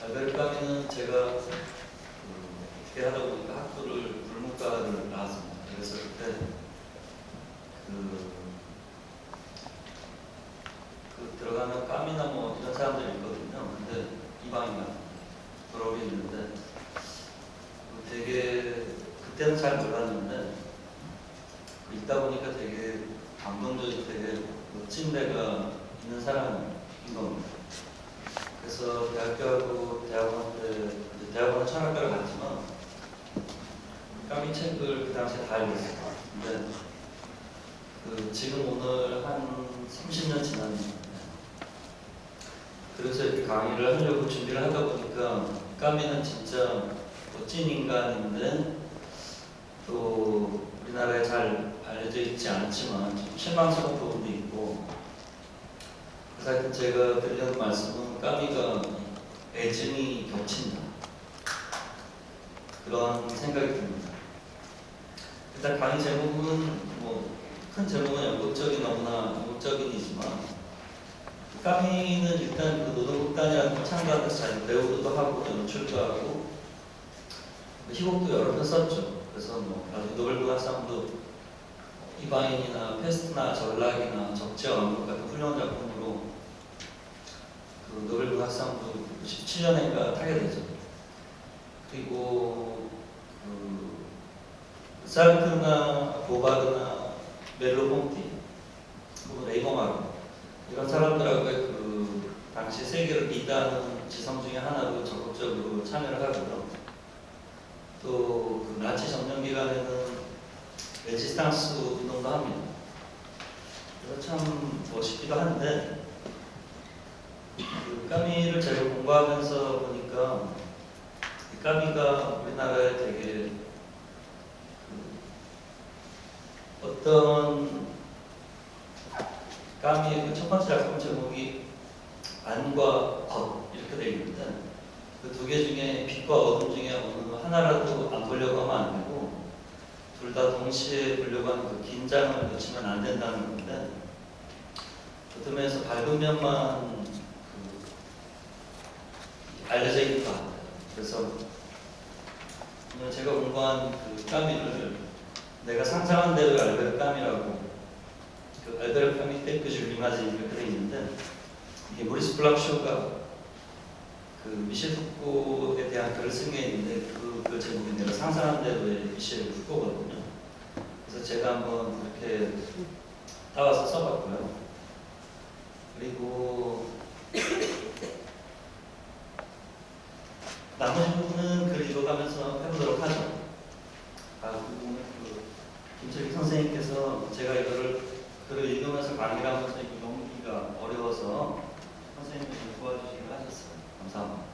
알베르 까미는 제가 어떻게 하다 보니까 학부를 불문과를 나왔습니다. 그래서 그때 들어가면 까미나 뭐 이런 사람들이 있거든요. 근데 이방인만 졸업이 있는데 되게 그때는 잘 몰랐는데 있다 보니까 되게 감동적이고 되게 멋진 데가 있는 사람인 겁니다. 그래서 대학교하고 대학원 때 대학원은 철학과를 갔지만 까미 책을 그 당시에 다 읽었어요. 근데 지금 오늘 한 30년 지났는데 그래서 이렇게 강의를 하려고 준비를 하다 보니까 까미는 진짜 멋진 인간인데 또 우리나라에 잘 알려져 있지 않지만 좀 실망스러운 부분도 있고, 그래서 하여튼 제가 드리는 말씀은 까미가 애증이 겹친다, 그런 생각이 듭니다. 일단 강의 제목은 큰 제목은 연극적인, 너무나 연극적인이지만 까미는 일단 그 노동극단이라는 걸 창단해서 자기 배우도 하고 연출도 하고 희곡도 여러 편 썼죠. 그래서 나중에 노벨문학상도 이방인이나 페스트나 전락이나 적재왕국 같은 훌륭한 작품으로 노벨문학상도 17년인가 타게 되죠. 그리고 사르트르나 보바르나 멜로폰티, 레이몽하르 이런 사람들하고의 당시 세계를 리드하는 지성 중에 하나로 적극적으로 참여를 하고요. 또 나치 점령 기간에는 레지스탕스 운동도 합니다. 그래서 참 멋있기도 한데 까미를 제가 공부하면서 보니까 까미가 우리나라에 되게 어떤 까미의 첫 번째 작품 제목이 안과 겉 이렇게 되어 있는데 그 두 개 중에 빛과 어둠 중에 어느 하나라도 안 보려고 하면 안 되고 둘 다 동시에 보려고 하는 그 긴장을 놓치면 안 된다는 건데, 어떤 면에서 밝은 면만 알려져 있는 것 같아요. 그래서 오늘 제가 공부한 까미를 내가 상상한 대로 알베르 까미라고, 알베르 까미 때 줄리마지 이렇게 되어 있는데, 이게 모리스 블랑쇼가 미셸 푸코에 대한 글을 쓴 게 있는데 그 제목이 내가 상상한 대로의 미셸 푸코거든요. 그래서 제가 한번 이렇게 따와서 써봤고요. 그리고 나머지 부분은 글 읽어가면서 해보도록 하죠. 김철기 선생님께서 제가 이거를 글을 읽으면서 강의를 하면서 용기가 어려워서 선생님이 도와주시기로 하셨어요. 감사합니다.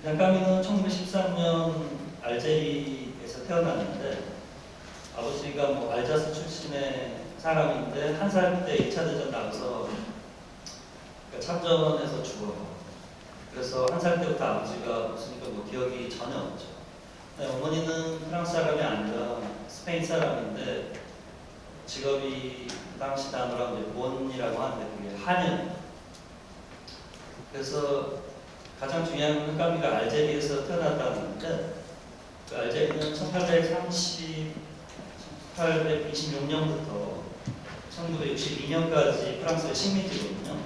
까미는 1913년 알제리에서 태어났는데 아버지가 알자스 출신의 사람인데 한 살 때 2차 대전 나가서 참전에서 죽어요. 그래서 한 살 때부터 아버지가 없으니까 기억이 전혀 없죠. 어머니는 프랑스 사람이 아니라 스페인 사람인데 직업이 그 당시 단어로 몬이라고 하는데 그게 한인. 그래서 가장 중요한 건 까미가 알제리에서 태어났다는 건데 그 알제리는 1826년부터 1962년까지 프랑스의 식민지거든요.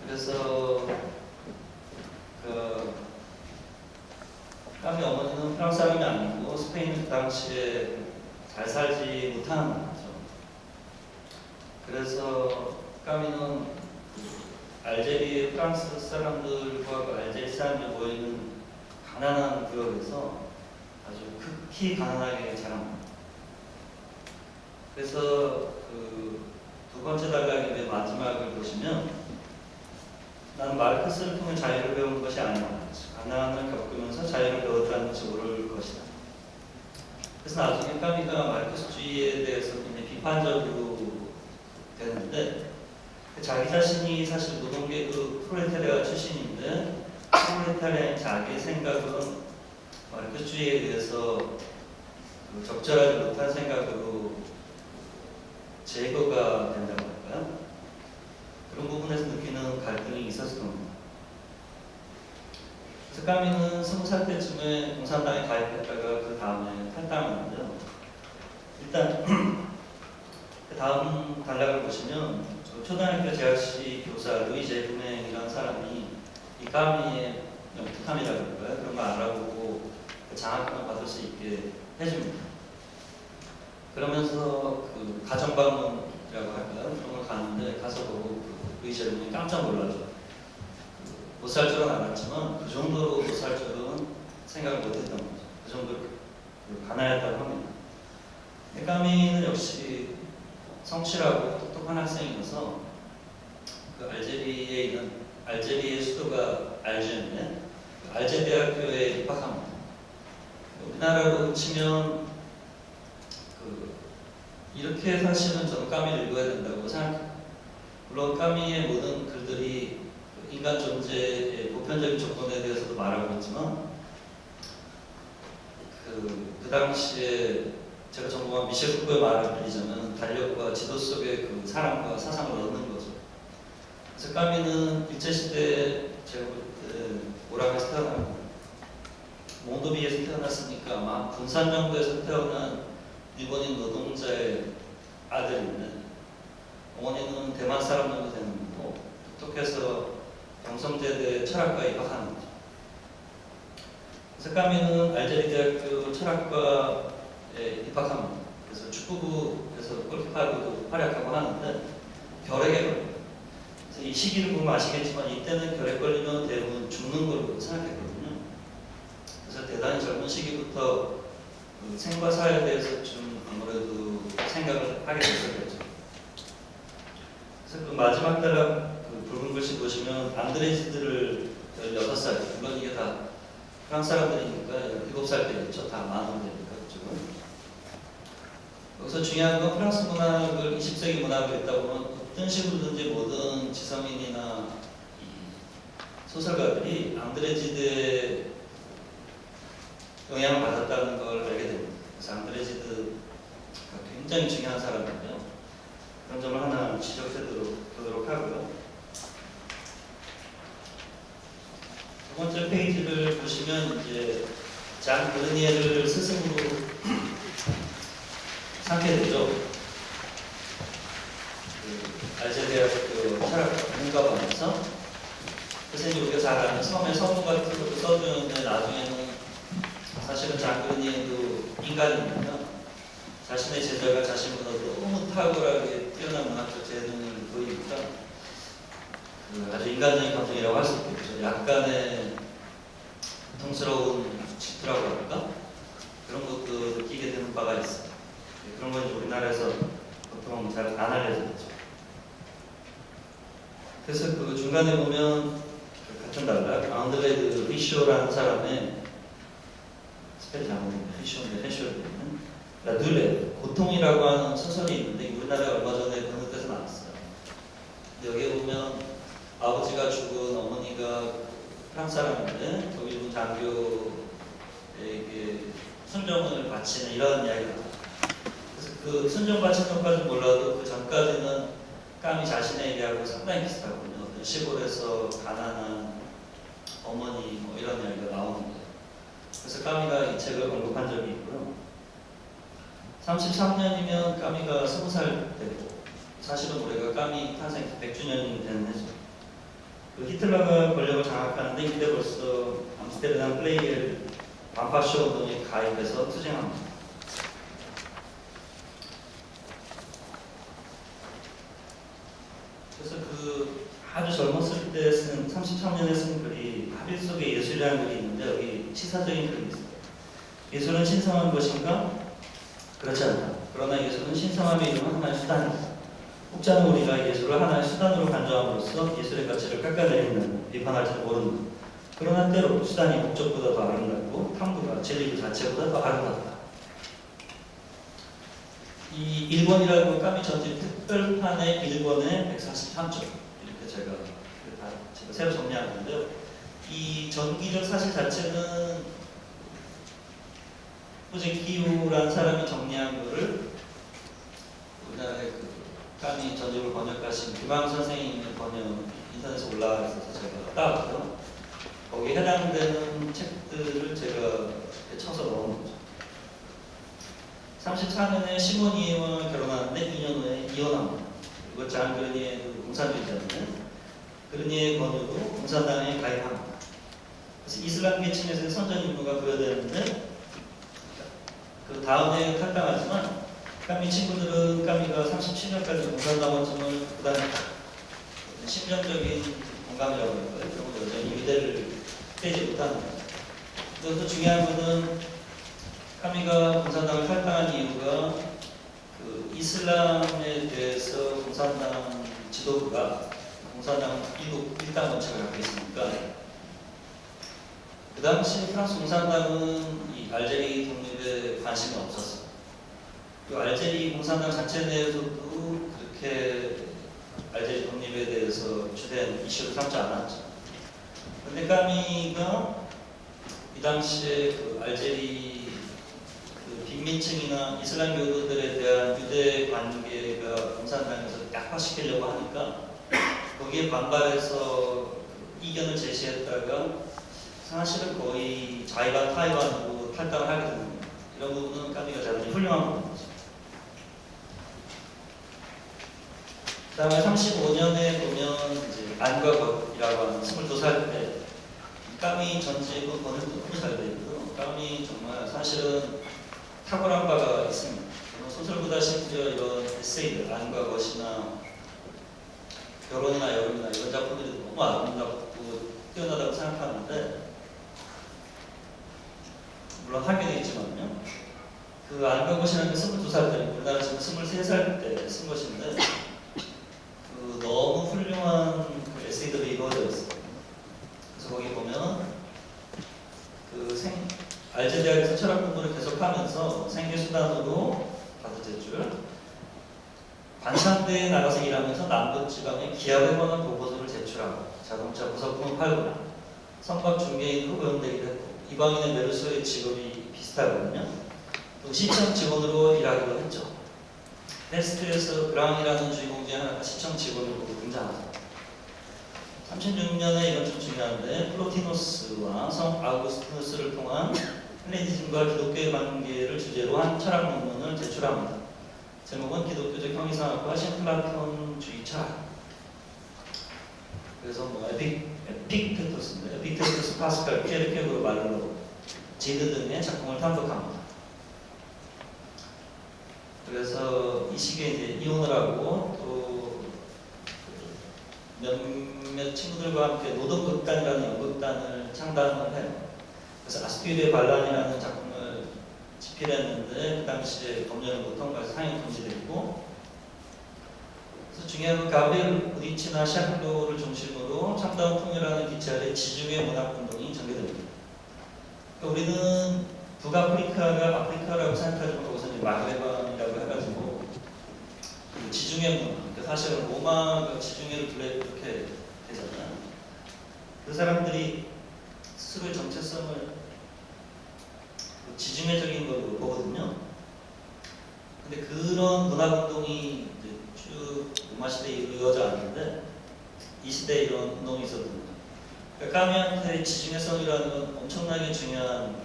그래서 까미 어머니는 프랑스 사람이 아니고 스페인 그 당시에 잘 살지 못하는 나라죠. 그래서 까미는 알제리 프랑스 사람들과 알제리 사람들이 모이는 가난한 구역에서 아주 극히 가난하게 자랍니다. 그래서 두 번째 단락의 맨 마지막을 보시면 나는 마르크스를 통해 자유를 배운 것이 아니라 가난을 겪으면서 자유를 배웠다는 것을 모를 것이다. 그래서 나중에 까미가 마르크스주의에 대해서 굉장히 비판적으로 되는데 자기 자신이 사실 노동계급 프롤레타리아 출신인데 프롤레타리아인 자기의 생각은 마르크스주의에 의해서 적절하지 못한 생각으로 제거가 된다고 할까요? 그런 부분에서 느끼는 갈등이 있었을 겁니다. 그래서 까미는 20살 때쯤에 공산당에 가입했다가 그 다음에 탈당했는데요. 일단 그 다음 단락을 보시면 그 초등학교 재학시 교사 루이 제프맨이라는 사람이 이 까미의 독특함이라고 할까요? 그런 거 알아보고 그 장학금을 받을 수 있게 해줍니다. 그러면서 그 가정방문이라고 할까요? 그런 걸 가는데 가서 보고 그 루이 제프맨이 깜짝 놀라죠. 못 살 줄은 알았지만 그 정도로 못 살 줄은 생각을 못했던 거죠. 그 정도로 가난했다고 합니다. 까미는 역시 성실하고 똑똑한 학생이어서 그 알제리에 있는 알제리의 수도가 알제인데 그 알제 대학교에 입학합니다. 우리나라로 치면 그 이렇게 사실은 저는 까미를 읽어야 된다고 생각해요. 물론 까미의 모든 글들이 인간 존재의 보편적인 조건에 대해서도 말하고 있지만 그 당시에 제가 전공한 미셸 후코의 말을 빌리자면 달력과 지도 속에 그 사람과 사상을 얻는 거죠. 그래서 까미는 일제시대 제가 볼 때 오랑에서 태어나고 몽도비에서 태어났으니까 아마 군산 정도에서 태어난 일본인 노동자의 아들인데 어머니는 대만 사람 정도 되는 거고 똑똑해서 경성제대 철학과에 입학하는 거죠. 그래서 까미는 알제리 대학교 철학과에 입학합니다. 그래서 축구부에서 골키퍼로도 활약하고 하는데 결핵에 걸려요. 그래서 이 시기를 보면 아시겠지만 이때는 결핵 걸리면 대부분 죽는 걸로 생각했거든요. 그래서 대단히 젊은 시기부터 그 생과 사에 대해서 좀 아무래도 생각을 하게 됐었겠죠. 그래서 그 마지막 단락 그 붉은 글씨 보시면 안드레지드를 16살, 물론 이게 다 프랑스 사람들이니까 7살 때였죠. 다 많은 되니까 그쪽은. 여기서 중요한 건 프랑스 문학을 20세기 문학을 읽다 보면 어떤 식으로든지 모든 지성인이나 소설가들이 앙드레지드의 영향을 받았다는 걸 알게 됩니다. 그래서 앙드레지드가 굉장히 중요한 사람인데요. 그런 점을 하나 지적해보도록 하고요. 두 번째 페이지를 보시면 이제 잔 그르니에를 스승으로 삼게 되죠. 그 알제리아학교 철학과 문과반에서 그래서 이제 우리가 잘 아는 처음에 서문 같은 것도 써주는데 나중에는 사실은 잔 그르니에도 인간이니까 자신의 제자가 자신보다 너무 탁월하게 뛰어난 문학적 재능을 보이니까 그 아주 인간적인 감정이라고 할 수 있겠죠. 약간의 고통스러운 질투라고 할까? 그런 것도 느끼게 되는 바가 있어요. 그런 건 이제 우리나라에서 보통 잘 안 알려졌죠. 그래서 그 중간에 보면 그 같은 단락 앙드레 리쇼라는 사람의 스펠 잘못입니다. 리쇼인데 리쇼는 라둘레 고통이라고 하는 소설이 있는데 우리나라에 얼마 전에 번역돼서 나왔어요. 근데 여기에 보면 아버지가 죽은 어머니가 프랑스 사람인데 독일군 장교에게 순정을 바치는 이런 이야기가 나와요. 그래서 그 순정 바치는 것까지는 몰라도 그 전까지는 까미 자신의 얘기하고 상당히 비슷하거든요. 어떤 시골에서 가난한 어머니 뭐 이런 이야기가 나오는 거예요. 그래서 까미가 이 책을 언급한 적이 있고요. 33년이면 까미가 20살 되고 사실은 우리가 까미 탄생 100주년이 되는 해죠. 그 히틀러가 권력을 장악하는데 이때 벌써 암스테르담 플레이엘 반파쇼 운동에 가입해서 투쟁합니다. 그래서 그 아주 젊었을 때 쓴 33년에 쓴 글이 하빌 속의 예술이라는 글이 있는데 여기 시사적인 글이 있어요. 예술은 신성한 것인가? 그렇지 않다. 그러나 예술은 신성함의 이름은 하나의 수단이다. 혹자는 우리가 예술을 하나의 수단으로 간주함으로써 예술의 가치를 깎아내린다는 비판할지도 모른다. 그러나 때로 수단이 목적보다 더 아름답고 탐구가 진리 그 자체보다 더 아름답다. 이 1번이라고 까미 전집 특별판의 1번에 143쪽 이렇게 제가 새로 정리한 건데요. 이 전기적 사실 자체는 후지키우라는 사람이 정리한 거를 우리나라의 그 까미 전집을 번역하신 김광 선생님의 번역 인터넷에 올라와 있어서 제가 따왔고요. 거기에 거기에 해당되는 책들을 제가 쳐서 넣은 거죠. 34년에 시모니와 결혼하는데 2년 후에 이혼합니다. 그리고 장 그르니에 공산주의자는 그르니의 권유로 공산당에 가입합니다. 그래서 이슬람 계층에서의 선전 인물가 부여되는데 그 다음에 탈당하지만 까미 친구들은 까미가 37년까지 공산당원증을 부담했다. 심정적인 공감이라고 할까요? 그리고 여전히 유대를 떼지 못하는 거죠. 그래서 중요한 것은 까미가 공산당을 탈당한 이유가 그 이슬람에 대해서 공산당 지도부가 공산당 일당 원칙을 갖고 있으니까 그 당시 프랑스 공산당은 이 알제리 독립에 관심이 없었어요. 그 알제리 공산당 자체 내에서도 그렇게 알제리 독립에 대해서 주된 이슈를 삼지 않았죠. 그런데 까미가 이 당시에 그 알제리 그 빈민층이나 이슬람 교도들에 대한 유대 관계가 공산당에서 약화시키려고 하니까 거기에 반발해서 이견을 제시했다가 사실은 거의 자의반 타의반으로 탈당을 하게 됩니다. 이런 부분은 까미가 대단히 훌륭한 부분이죠. 그 다음에 35년에 보면 이제 안과 겉이라고 하는 22살 때 까미 전집은 번역도 너무 잘 되어 있고요. 까미 정말 사실은 탁월한 바가 있습니다. 소설보다 심지어 이런 에세이들, 안과 겉이나 결혼이나 여름이나 이런 작품들이 너무 아름답고 뛰어나다고 생각하는데 물론 하게 있지만요. 그 안과 겉이라는 게 22살 때, 우리나라 지금 23살 때 쓴 것인데 그 너무 훌륭한 그 에세이들이 이루어져 있어요. 그래서 거기 보면 그 알제대학에서 철학 공부를 계속하면서 생계수단으로 받아들줄 관상대에 나가서 일하면서 남부지방에 기업에 관한 보고서를 제출하고 자동차 부속품을 팔거나 선박 중개인으로 고용되기도 했고 이방인의 메르소의 직업이 비슷하거든요. 또 시청 직원으로 일하기도 했죠. 네스트에서 그랑이라는 주인공 중에 하나가 시청 직원으로 등장하죠. 36년에 이건 좀 중요한데 플로티노스와 성 아우구스티누스를 통한 헬레니즘과 기독교의 관계를 주제로 한 철학 논문을 제출합니다. 제목은 기독교적 형이상학과 신플라톤주의 철학. 그래서 뭐 에픽테토스인데 에픽테토스, 파스칼, 피에르케고르, 말로, 지드 등의 작품을 탐독합니다. 그래서 이 시기에 이제 이혼을 하고 또 몇몇 친구들과 함께 노동극단이라는 연극단을 창단을 해요. 그래서 아스피르의 반란이라는 작품을 집필했는데 그 당시에 법령을 못 통과해서 상영 금지됐고, 그래서 중요한 건 가브리엘 우디치나 샤클로를 중심으로 참다운 풍요라는 기체 아래 지중해 문학운동이 전개됩니다. 그러니까 우리는 북아프리카가 아프리카라고 생각하지만 거기서 이제 마그레반이라고 해가지고 그 지중해 문화, 그러니까 사실은 로마가 지중해를 둘러 이렇게 되잖아요. 그 사람들이 스스로의 정체성을 지중해적인 걸로 보거든요. 근데 그런 문화운동이 쭉 로마 시대에 이루어져 왔는데 이 시대에 이런 운동이 있었거든요. 그러니까 까미한테 지중해성이라는 건 엄청나게 중요한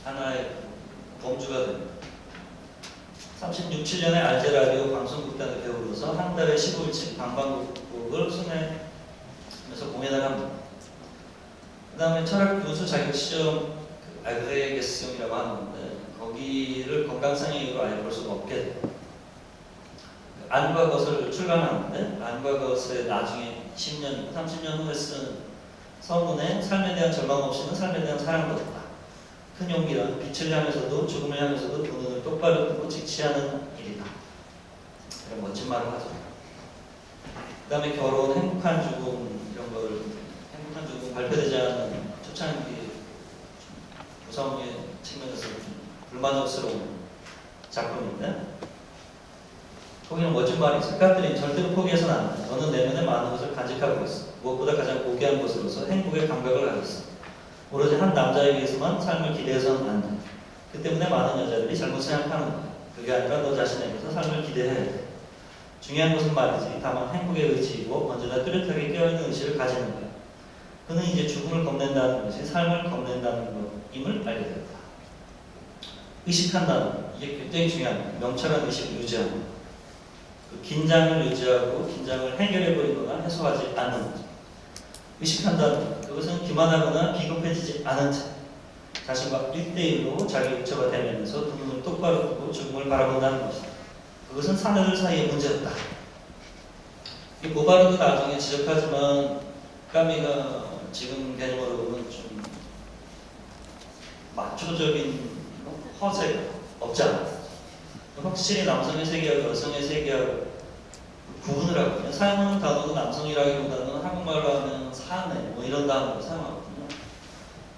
하나의 범주가 됩니다. 36, 7년에 알제라디오 방송극단의 배우로서 한 달에 15일씩 방방곡곡을 순회하면서 공연을 합니다. 그 다음에 철학 교수 자격시험 알그레게스형이라고 하는 건데 거기를 건강상의 이유로 아예 볼 수가 없게 돼요. 안과 겉을 출간하는데 안과 겉에 나중에 10년, 30년 후에 쓴 서문에 삶에 대한 절망 없이는 삶에 대한 사랑도 없다. 큰 용기란 빛을 향해서도 죽음을 향해서도 두 눈을 똑바로 뜨고 직시하는 일이다. 이런 멋진 말을 하죠. 그 다음에 결혼, 행복한 죽음 이런 걸 행복한 죽음 발표되지 않은 초창기 구성의 측면에서 좀 불만족스러운 작품인데 거기는 멋진 말이 있어요. 까트린 절대로 포기해서는 안 돼. 너는 내면에 많은 것을 간직하고 있어. 무엇보다 가장 고귀한 것으로서 행복의 감각을 가졌어. 오로지 한 남자에 의해서만 삶을 기대해서는 안 돼. 그 때문에 많은 여자들이 잘못 생각하는 거야. 그게 아니라 너 자신에게서 삶을 기대해야 돼. 중요한 것은 말이지 다만 행복의 의지이고 언제나 뚜렷하게 깨어있는 의식을 가지는 거야. 그는 이 이제 죽음을 겁낸다는 것이 삶을 겁낸다는 것임을 알게 되었다. 의식한다는 이게 굉장히 중요한 명철한 의식을 유지하는 그 긴장을 유지하고 긴장을 해결해버리거나 해소하지 않는 거죠. 의식한다는 것, 그것은 기만하거나 비겁해지지 않은 채 자신과 1대1로 자기 육체가 되면서 두 눈을 똑바로 뜨고 죽음을 바라본다는 것이다. 그것은 사내들 사이의 문제였다. 이 보바르도 나중에 지적하지만 까미가 지금 개념으로 보면 좀 마초적인 허세가 없지 않아. 확실히 남성의 세계하고 여성의 세계하고 구분을 하거든요. 사용하는 단어도 남성이라기보다는 한국말로 하면 사내 뭐 이런 단어를 사용하거든요.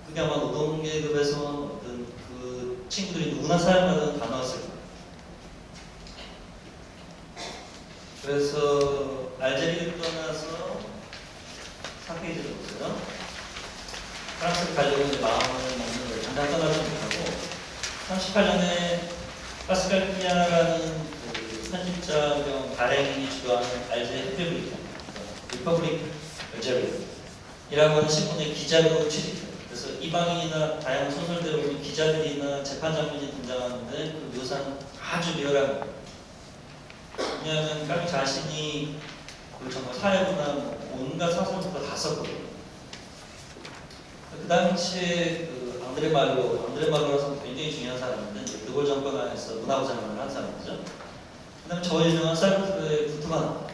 그게 아마 노동계급에서 어떤 그 친구들이 누구나 사용하는 단어였을 거예요. 그래서 알제리를 떠나서 4페이지를 보세요. 프랑스를 가려고 이제 마음을 먹는 걸 잠깐 떠나지 못하고 38년에 파스칼 피냐라는 그 편집자 겸 발행인이 주도하는 알제리 리퍼블릭 알제리이라고 하는 신문의 기자로 취직해요. 그래서 이방인이나 다양한 소설대로 보면 기자들이나 재판장면이 등장하는데 그 묘사는 아주 리얼한 거예요. 왜냐하면 까미 자신이 그 정말 사회부나 뭐 온갖 사설부터 다 썼거든요. 그 당시에 그 앙드레 말로라서 굉장히 중요한 사람인데 드골 정권 안에서 문화부 장관을 한 사람이죠. 그 다음에 저 유명한 사르트르의 부트만,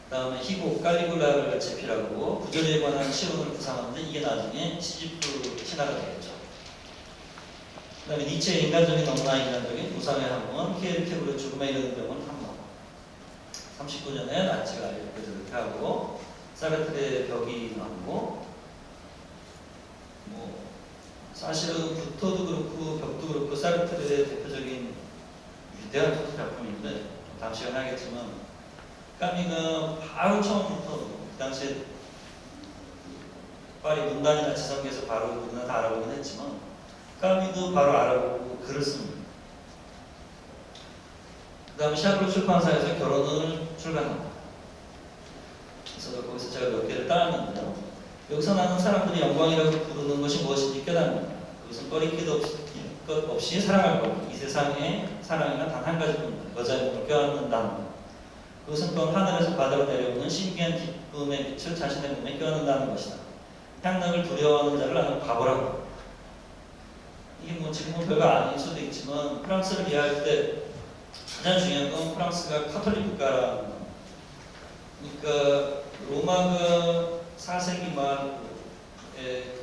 그 다음에 희곡 깔리굴라를 제필하고 구절에 관한 시론을 구상하는데 이게 나중에 시지프 신화가 되겠죠. 그 다음에 니체의 인간적인 너무나 인간적인 우상의 한번, 키에르케고르의 죽음에 이르는 병은 한번. 39년에 나치가 이렇게 하고 사르트르의 벽이 나오고 뭐 사실은 부토도 그렇고 벽도 그렇고 사르트르의 대표적인 위대한 소설 작품인데 당시에 하겠지만 까미가 바로 처음부터 그 당시에 파리 문단이나 지성계에서 바로 우리나 다 알아보긴 했지만 까미도 바로 알아보고 글을 씁니다. 그 다음에 샤블 출판사에서 결혼을 출간합니다. 그래서 거기서 제가 몇 개를 따왔는데요. 여기서 나는 사람들이 영광이라고 부르는 것이 무엇인지 깨닫는다. 그것은 꺼리끼 것 없이 사랑할 것. 이 세상에 사랑이란 단 한 가지뿐이다. 여자의 몸을 껴안는다는 것. 그것은 또한 하늘에서 바다로 내려오는 신비한 기쁨의 빛을 자신의 몸에 껴안는다는 것이다. 향락을 두려워하는 자를 나는 바보라고. 이게 뭐 지금은 별거 아닐 수도 있지만 프랑스를 이해할 때 가장 중요한 건 프랑스가 카톨릭 국가라는 거. 그러니까 로마가 4세기 말에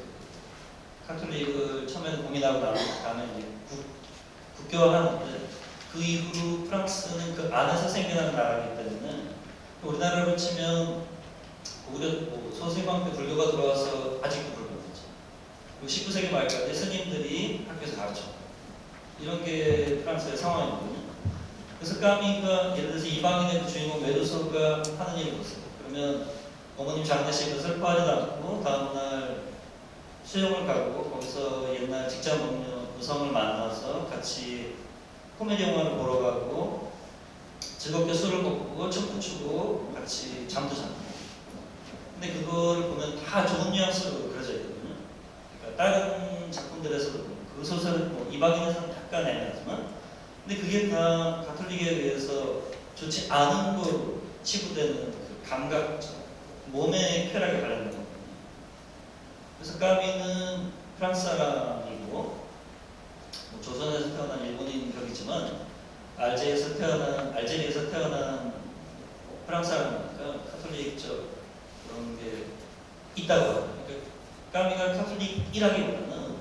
카톨릭을 처음에 공인하고 나면 이제 국교화하는데 그 이후로 프랑스는 그 안에서 생겨난 나라이기 때문에 우리나라로 치면 오히려 소수의방 때 불교가 들어와서 아직도 불교죠. 그리고 19세기 말까지 스님들이 학교에서 가르쳐. 이런 게 프랑스의 상황이거든요. 그래서 까미가 예를 들어서 이방인의 그 주인공 메두소가 하는 일을 보세요. 그러면 어머님 장례식을 슬퍼하지도 않고 다음날 수영을 가고 거기서 옛날 직장 동료 여성을 만나서 같이 코미디 영화를 보러 가고 즐겁게 술을 먹고 춤도 추고 같이 잠도 자고. 근데 그거를 보면 다 좋은 뉘앙스로 그려져 있거든요. 그러니까 다른 작품들에서도 그 소설은 뭐 이방인에서는 약간 애매하지만 근데 그게 다 가톨릭에 의해서 좋지 않은 거로 치부되는 그 감각적 몸의 쾌락에 관련된 거거든요. 그래서 까미는 프랑스 사람이고 뭐 조선에서 태어난 일본인 격이지만 알제리에서 태어난 프랑스 사람이니까 카톨릭적 그런 게 있다고 해요. 그러니까 까미가 카톨릭이라기보다는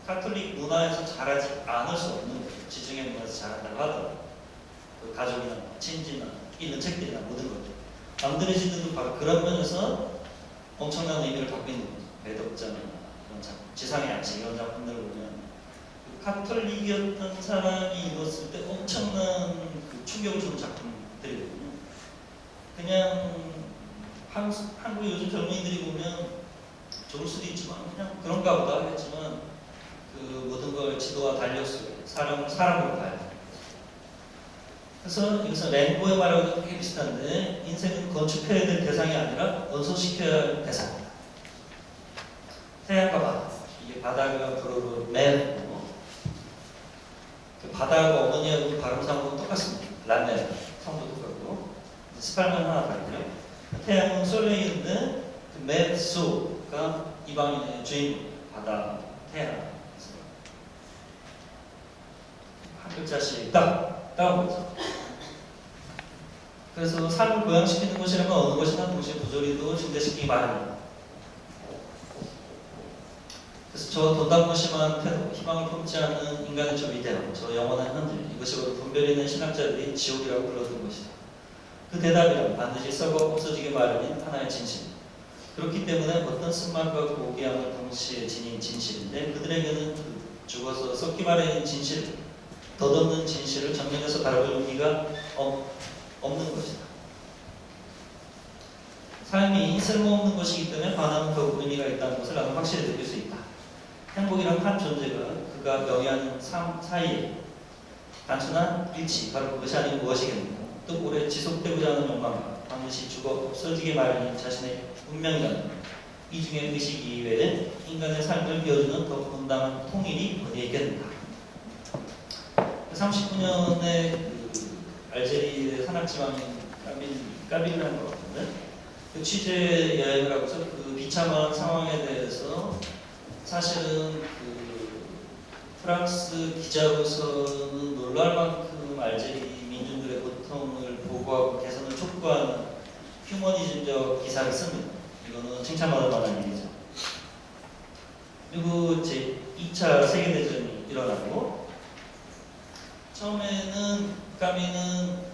카톨릭 문화에서 자라지 않을 수 없는 거죠. 지중해 문화에서 자란다고 하더라고요. 그 가족이나 친지나 읽는 책들이나 모든 것들. 앙드레지드도 바로 그런 면에서 엄청난 의미를 갖고 있는 거죠. 배덕자나 이런 작품, 지상의 양식 이런 작품들을 보면 그 카톨릭이었던 사람이 읽었을 때 엄청난 그 충격을 주는 작품들이거든요. 그냥 한국 요즘 젊은이들이 보면 좋을 수도 있지만 그냥 그런가 보다 하겠지만 그 모든 걸 지도와 달력 속에 사람으로 봐야 돼요. 그래서 여기서 랭보의 말하고도 되게 비슷한데 인생은 건축해야 될 대상이 아니라 연소시켜야 할 대상이다. 이렇게 바다가 불어로 메르. 바다하고 어머니하고 발음상으로 똑같습니다. 라멜 성도 똑같고 스펠만 하나 다르고요. 태양은 솔레이인데 그 메소가 이방인의 주인 바다 태양 한 글자씩 딱 따온 거죠. 그래서 삶을 고양시키는 것이라면 어느 것이나 동시에 부조리도 증대시키기 마련입니다. 그래서 저 돈다무심한 태도, 희망을 품지 않은 인간의 저 위대함, 저 영원한 현재, 이것이 바로 분별이 있는 신학자들이 지옥이라고 불러둔 것이다. 그 대답이란 반드시 썩어 없어지기 마련인 하나의 진실. 그렇기 때문에 어떤 쓴맛과 고귀함을 동시에 지닌 진실인데 그들에게는 그 죽어서 썩기 마련인 진실, 덧없는 진실을 정면에서 바라볼 용기가 없는 것이다. 삶이 쓸모없는 것이기 때문에 반함은 더욱 의미가 있다는 것을 나는 확실히 느낄 수 있다. 행복이란 한 존재가 그가 영위하는 삶 사이에 단순한 일치, 바로 그것이 아닌 무엇이겠는가. 또 오래 지속되고자 하는 욕망과 반드시 죽어 없어지게 마련인 자신의 운명이라는 이 중에 의식 이외에 인간의 삶을 이어주는 더 분당한 통일이 어디에 있겠는가. 39년에 그 알제리의 산악지방인 까빌이라는 것 같은데 그 취재 여행을 하고서 그 비참한 상황에 대해서 사실은 그 프랑스 기자로서는 놀랄 만큼 알제리 민중들의 고통을 보고하고 개선을 촉구하는 휴머니즘적 기사를 씁니다. 이거는 칭찬받을 만한 일이죠. 그리고 제 2차 세계대전이 일어나고 처음에는 까미는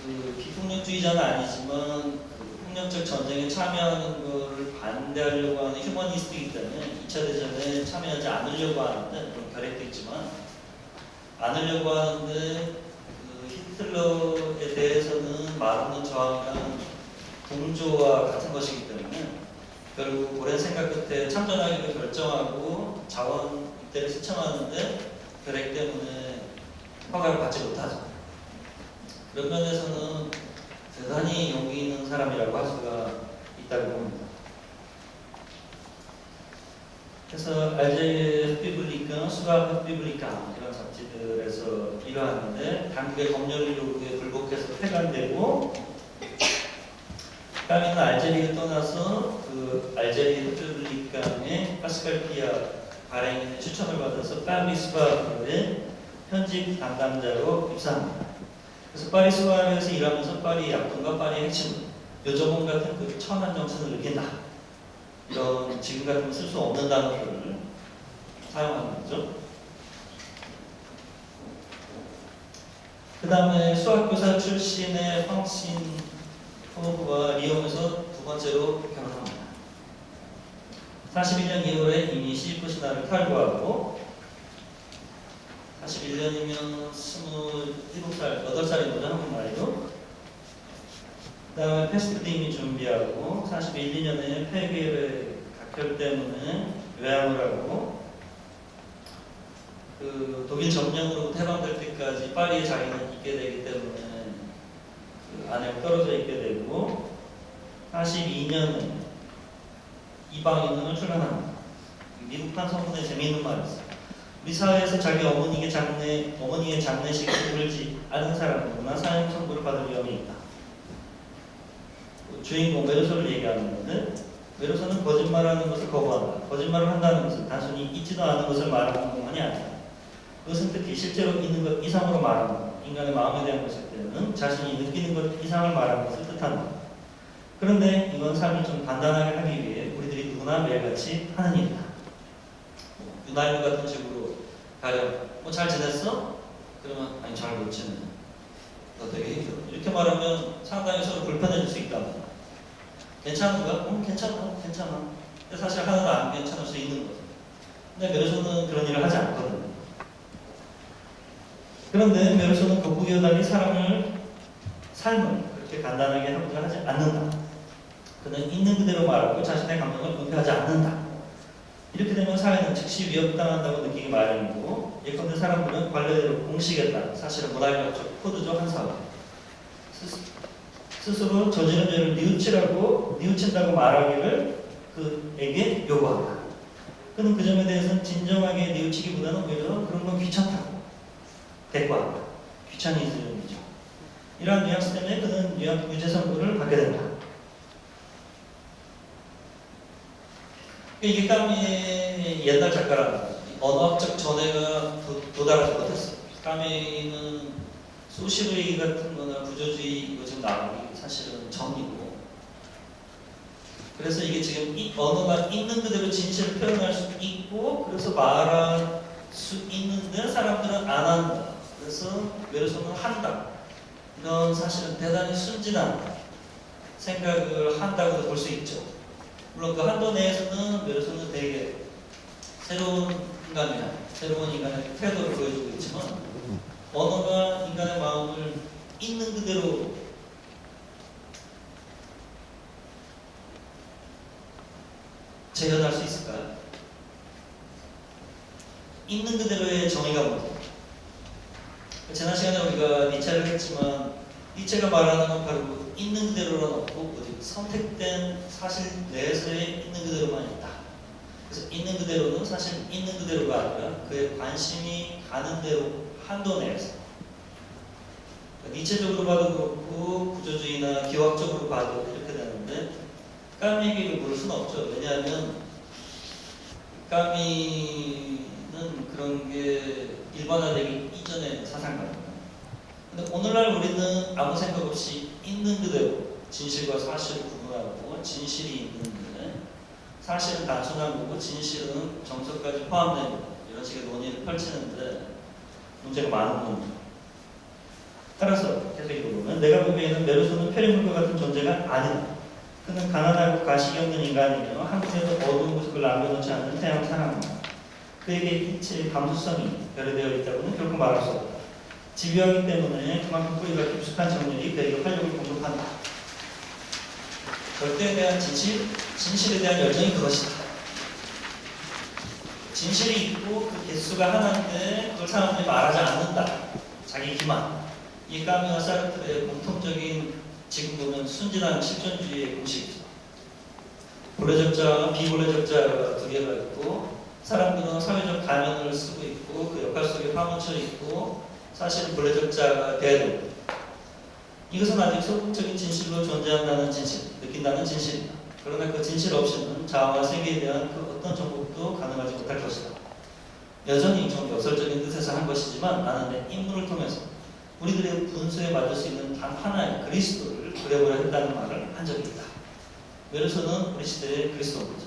그 비폭력주의자는 아니지만 그 폭력적 전쟁에 참여하는 것을 반대하려고 하는 휴머니스트이기 때문에 2차 대전에 참여하지 않으려고 하는데 그런 결핵도 있지만 않으려고 하는데 그 히틀러에 대해서는 말없는 저항이랑 동조와 같은 것이기 때문에 결국 오랜 생각 끝에 참전하기로 결정하고 자원 입대를 신청하는데 결핵 때문에 허가를 받지 못하죠. 그런 면에서는 대단히 용기 있는 사람이라고 할 수가 있다고 봅니다. 그래서 알제리 흑비블리카, 수가 흑비블리카 이런 잡지들에서 일어났는데 당국의 검열 요구에 굴복해서 폐간되고 까미는 알제리를 떠나서 그 알제리 흑비블리카의 파스칼 피아 발행인의 추천을 받아서 파리 수바의 편집 담당자로 입사합니다. 그래서 파리 수바에서 일하면서 파리 약품과 파리 핵심, 요저몬 같은 그 천한 정신을 느낀다. 이런 지금 같으면 쓸 수 없는 단어들을 사용하는 거죠. 그 다음에 수학교사 출신의 황신 포노프와 리옹에서 두 번째로 결혼합니다. 41년 2월에 이미 시프시나를 탈구하고 41년이면 27살, 8살인 거죠, 한국 나이로. 그 다음에 패스트도 이미 준비하고 41, 2년에 폐결의 각혈 때문에 외양을 하고 그 독일 점령으로부터 해방될 때까지 파리에 자기는 있게 되기 때문에 그 아내가 떨어져 있게 되고 42년에 이방인을 출간합니다. 미국판 성분에 재미있는 말이 있어요. 우리 사회에서 자기 어머니의 장례식에 울지 않은 사람은 누구나 사형 선고를 받을 위험이 있다. 주인공 메르소를 얘기하는 건데 메르소는 거짓말하는 것을 거부한다. 거짓말을 한다는 것은 단순히 있지도 않은 것을 말하는 것만이 아니다. 그것은 특히 실제로 있는 것 이상으로 말하는 것, 인간의 마음에 대한 것일 때는 자신이 느끼는 것 이상을 말하는 것을 뜻한다. 그런데 이건 삶을 좀 간단하게 하기 위해 우리들이 누구나 매일같이 하는 일이다. 유나이브 같은 식으로 가령 잘 지냈어? 그러면 아니 잘 못 지내. 너 되게 힘들어. 이렇게 말하면 상당히 서로 불편해질 수 있다. 괜찮은가? 괜찮아. 근데 사실 하나도 안 괜찮을 수 있는 거죠. 근데 메르소는 그런 일을 하지 않거든요. 그런데 메르소는 거북이와 달리 삶을 그렇게 간단하게 하고자 하지 않는다. 그는 있는 그대로 말하고 자신의 감정을 은폐하지 않는다. 이렇게 되면 사회는 즉시 위협당한다고 느끼기 마련이고 예컨대 사람들은 관례대로 공시겠다. 사실은 문화인력적 코드죠. 한 사회. 스스로 저지른 죄를 뉘우친다고 말하기를 그에게 요구한다. 그는 그 점에 대해서는 진정하게 뉘우치기보다는 오히려 그런 건 귀찮다고 대꾸한다. 귀차니즘이죠. 이러한 뉘앙스 때문에 그는 유죄 선고를 받게 된다. 이게 까미의 옛날 작가라는 거죠. 언어학적 전해가 도달하지 못했어요. 까미는 소시브레이 같은 거나 구조주의 이거 지금 나오기 사실은 전이고, 그래서 이게 지금 이 언어가 있는 그대로 진실을 표현할 수 있고, 그래서 말할 수 있는데 사람들은 안 한다. 그래서 메르소는 한다. 이런 사실은 대단히 순진한 생각을 한다고 볼 수 있죠. 물론 그 한도 내에서는 메르소는 되게 새로운 인간이나 새로운 인간의 태도를 보여주고 있지만, 언어가 인간의 마음을 있는 그대로 재현할 수 있을까요? 있는 그대로의 정의가 뭐죠? 지난 시간에 우리가 니체를 했지만, 니체가 말하는 건 바로 있는 그대로는 없고 선택된 사실 내에서의 있는 그대로만 있다. 그래서 있는 그대로는 사실 있는 그대로가 아니라 그의 관심이 가는 대로 한도 내에서, 니체적으로 봐도 그렇고 구조주의나 기하학적으로 봐도 이렇게 되는데, 까미에게 물을 수는 없죠. 왜냐하면 까미는 그런 게 일반화되기 이전의 사상가입니다. 근데 오늘날 우리는 아무 생각 없이 있는 그대로 진실과 사실을 구분하고, 진실이 있는데 사실은 단순한 거고 진실은 정서까지 포함된 거, 이런 식의 논의를 펼치는데 문제가 많은 겁니다. 따라서 계속 읽어보면, 내가 보기에는 메르소는 페리물과 같은 존재가 아니다. 그는 가난하고 가식이 없는 인간이며 한국에도 어두운 모습을 남겨놓지 않는 태양 사람이다. 그에게 이치의 감수성이 결여되어 있다고는 결코 말할 수 없다. 집요하기 때문에 그만큼 뿌리가 깊숙한 정렬이 그에게 활력을 공급한다. 절대에 대한 진실에 대한 열정이 그것이다. 진실이 있고 그 개수가 하나인데 그걸 사람들이 말하지 않는다. 자기 기만. 이 까미와 사르트르의 공통적인, 지금 보면 순진한 실존주의의 공식이죠. 본래적 자와 비본래적 자가 두 개가 있고, 사람들은 사회적 가면을 쓰고 있고 그 역할 속에 파묻혀 있고, 사실은 본래적 자가 돼도 이것은 아직 소극적인 진실로 존재한다는 진실, 느낀다는 진실이다. 그러나 그 진실 없이는 자아와 세계에 대한 그 어떤 정복도 가능하지 못할 것이다. 여전히 좀 역설적인 뜻에서 한 것이지만 나는 내 인물을 통해서 우리들의 분수에 맞을 수 있는 단 하나의 그리스도를 그려보려 했다는 말을 한 적이 있다. 메르소는 우리 시대의 그리스도입니다.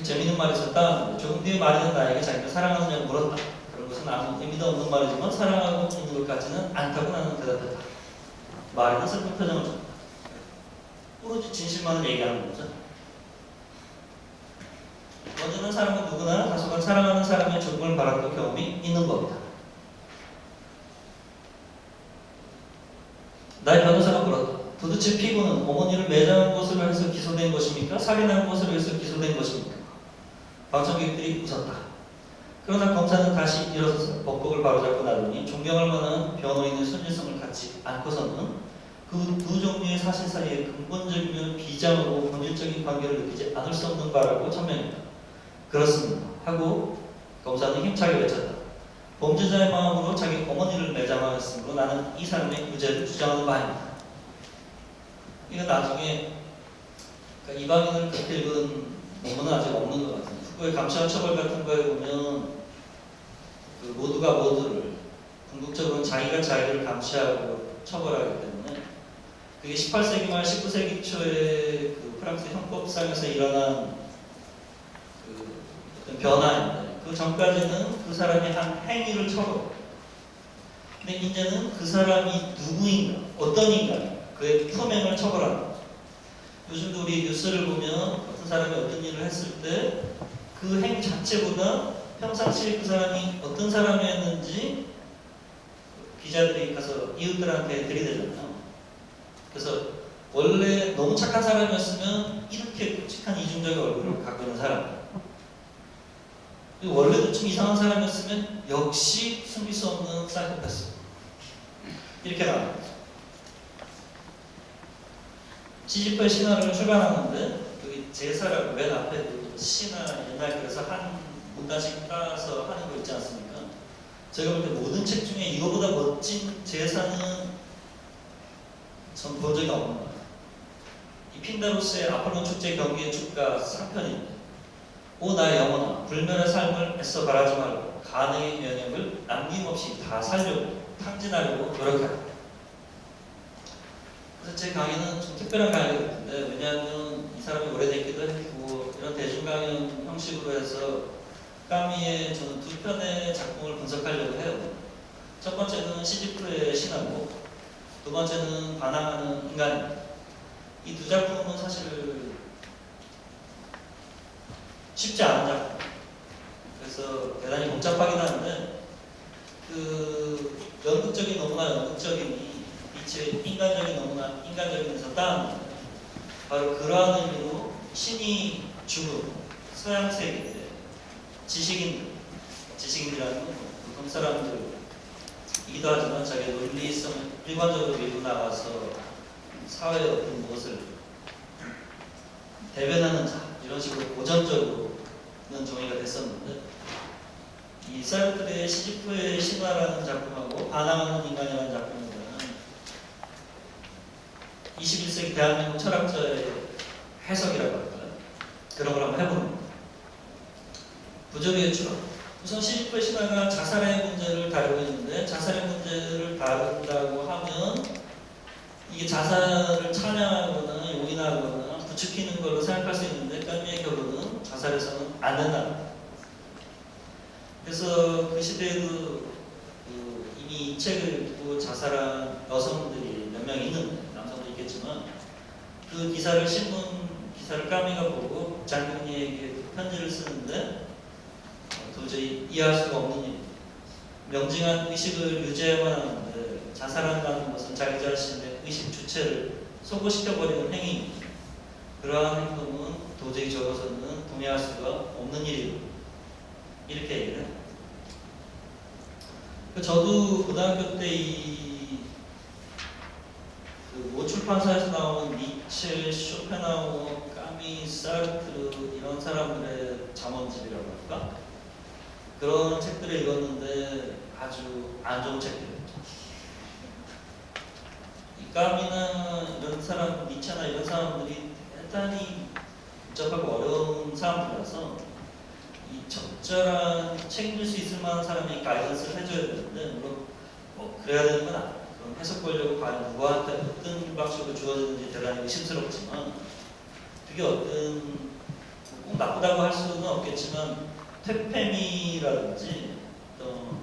재미있는 말이 있었다. 조금 뒤에 말이던 나에게 자기가 사랑하느냐고 물었다. 그런 것은 아무 의미도 없는 말이지만 사랑하고 있는 것 같지는 않다고 나는 대답했다. 말에는 슬픈 표정을 줬다. 오로지 진실만을 얘기하는 거죠. 먼저는 사람은 누구나 다소간 사랑하는 사람의 죽음을 바랐던 경험이 있는 겁니다. 나의 변호사가 물었다. 도대체 피고는 어머니를 매장한 것으로 해서 기소된 것입니까? 살인한 것으로 해서 기소된 것입니까? 방청객들이 웃었다. 그러나 검사는 다시 일어서서 법복을 바로잡고 나더니 존경할 만한 변호인의 순진성을 갖지 않고서는 그 두 종류의 사실 사이에 근본적이면 비장하고 본질적인 관계를 느끼지 않을 수 없는 바라고 천명했다. 그렇습니다. 하고 검사는 힘차게 외쳤다. 범죄자의 마음으로 자기 어머니를 매장하였으므로 나는 이 사람의 유죄를 주장하는 바입니다. 이거 나중에, 그러니까 이방인을 그렇게 읽은 논문은 아직 없는 것 같아요. 후보의 감시와 처벌 같은 거에 보면 그 모두가 모두를 궁극적으로는 자기가 자기를 감시하고 처벌하기 때문에, 그게 18세기 말 19세기 초에 그 프랑스 형법상에서 일어난 그 어떤 변화인데, 그 전까지는 그 사람이 한 행위를 처벌. 근데 이제는 그 사람이 누구인가, 어떤 인간, 그의 품행을 처벌하는 거죠. 요즘도 우리 뉴스를 보면 어떤 사람이 어떤 일을 했을 때 그 행위 자체보다 평상시에 그 사람이 어떤 사람이었는지 기자들이 가서 이웃들한테 들이대잖아요. 그래서 원래 너무 착한 사람이었으면 이렇게 끔찍한 이중적인 얼굴을 갖고 있는 사람, 원래도 좀 이상한 사람이었으면 역시 숨길 수 없는 사이코패스, 이렇게 나와요. 시지프의 신화를 출간하는데 여기 제사라고 맨 앞에 그 시나 옛날 그래서 한 문단씩 따서 하는 거 있지 않습니까? 제가 볼 때 모든 책 중에 이거보다 멋진 제사는 전 본 적이 없는 거예요. 이 핀다로스의 아폴론 축제 경기의 축가 3편인데 오 나의 영혼아 불멸의 삶을 애써 바라지 말고 가능의 영역을 남김없이 다 살려고 탕진하려고 노력하라. 그래서 제 강의는 좀 특별한 강의가 같은데 왜냐하면 이 사람이 오래됐기도 했고 이런 대중 강연 형식으로 해서 까미의 저는 두 편의 작품을 분석하려고 해요. 첫 번째는 시지프의 신하고 두 번째는 반항하는 인간입니다. 이 두 작품은 사실 쉽지 않은 작품. 그래서 대단히 복잡하긴 한데 그 연극적인 너무나 연극적인 빛의 인간적인 너무나 인간적인에서 따는 바로 그러한 의미로 신이 죽은 서양 세계 지식인이라는 건 보통 사람들이기도 하지만 자기의 논리성을 일관적으로 밀고 나가서 사회의 어떤 무엇을 대변하는 자 이런 식으로 고전적으로는 정의가 됐었는데 이 사르트르의 시지프의 신화라는 작품하고 반항하는 인간이라는 작품은 21세기 대한민국 철학자의 해석이라고 할까요? 그런 걸 한번 해보는 겁니다. 부조리의 추론. 우선 시지프의 신화가 자살의 문제를 다루고 있는데 자살의 문제를 다룬다고 하면 이게 자살을 찬양하거나 용인하거나 부추기는 걸로 생각할 수 있는데 까미의 결론은 자살해서는 안 된다. 그래서 그 시대에도 이미 이 책을 읽고 자살한 여성들이 몇 명 있는데 남성도 있겠지만 그 기사를 신문 기사를 까미가 보고 장군이에게 편지를 쓰는데 도저히 이해할 수가 없는 일. 명징한 의식을 유지해야만 하는데 자살한다는 것은 자기 자신의 의식 주체를 소고시켜버리는 행위입니다. 그러한 행동은 도저히 적어서는 동의할 수가 없는 일이고 이렇게 얘기를 해요. 저도 고등학교 때 모 출판사에서 나오는 니체, 쇼펜하우어, 까미, 사르트르 이런 사람들의 잠언집이라고 할까? 그런 책들을 읽었는데 아주 안 좋은 책들이었죠. 이 까미나 이런 사람, 니체나 이런 사람들이 대단히 복잡하고 어려운 사람들이라서 이 적절한 책임질 수 있을 만한 사람이 가이던스를 해줘야 되는데 물론 뭐 그래야 되는 건 아니에요. 그럼 해석 권력을 과연 누구한테 어떤 방식으로 주어지는지 대단히 의심스럽지만 그게 어떤 꼭 나쁘다고 할 수는 없겠지만 퇴폐미라든지 또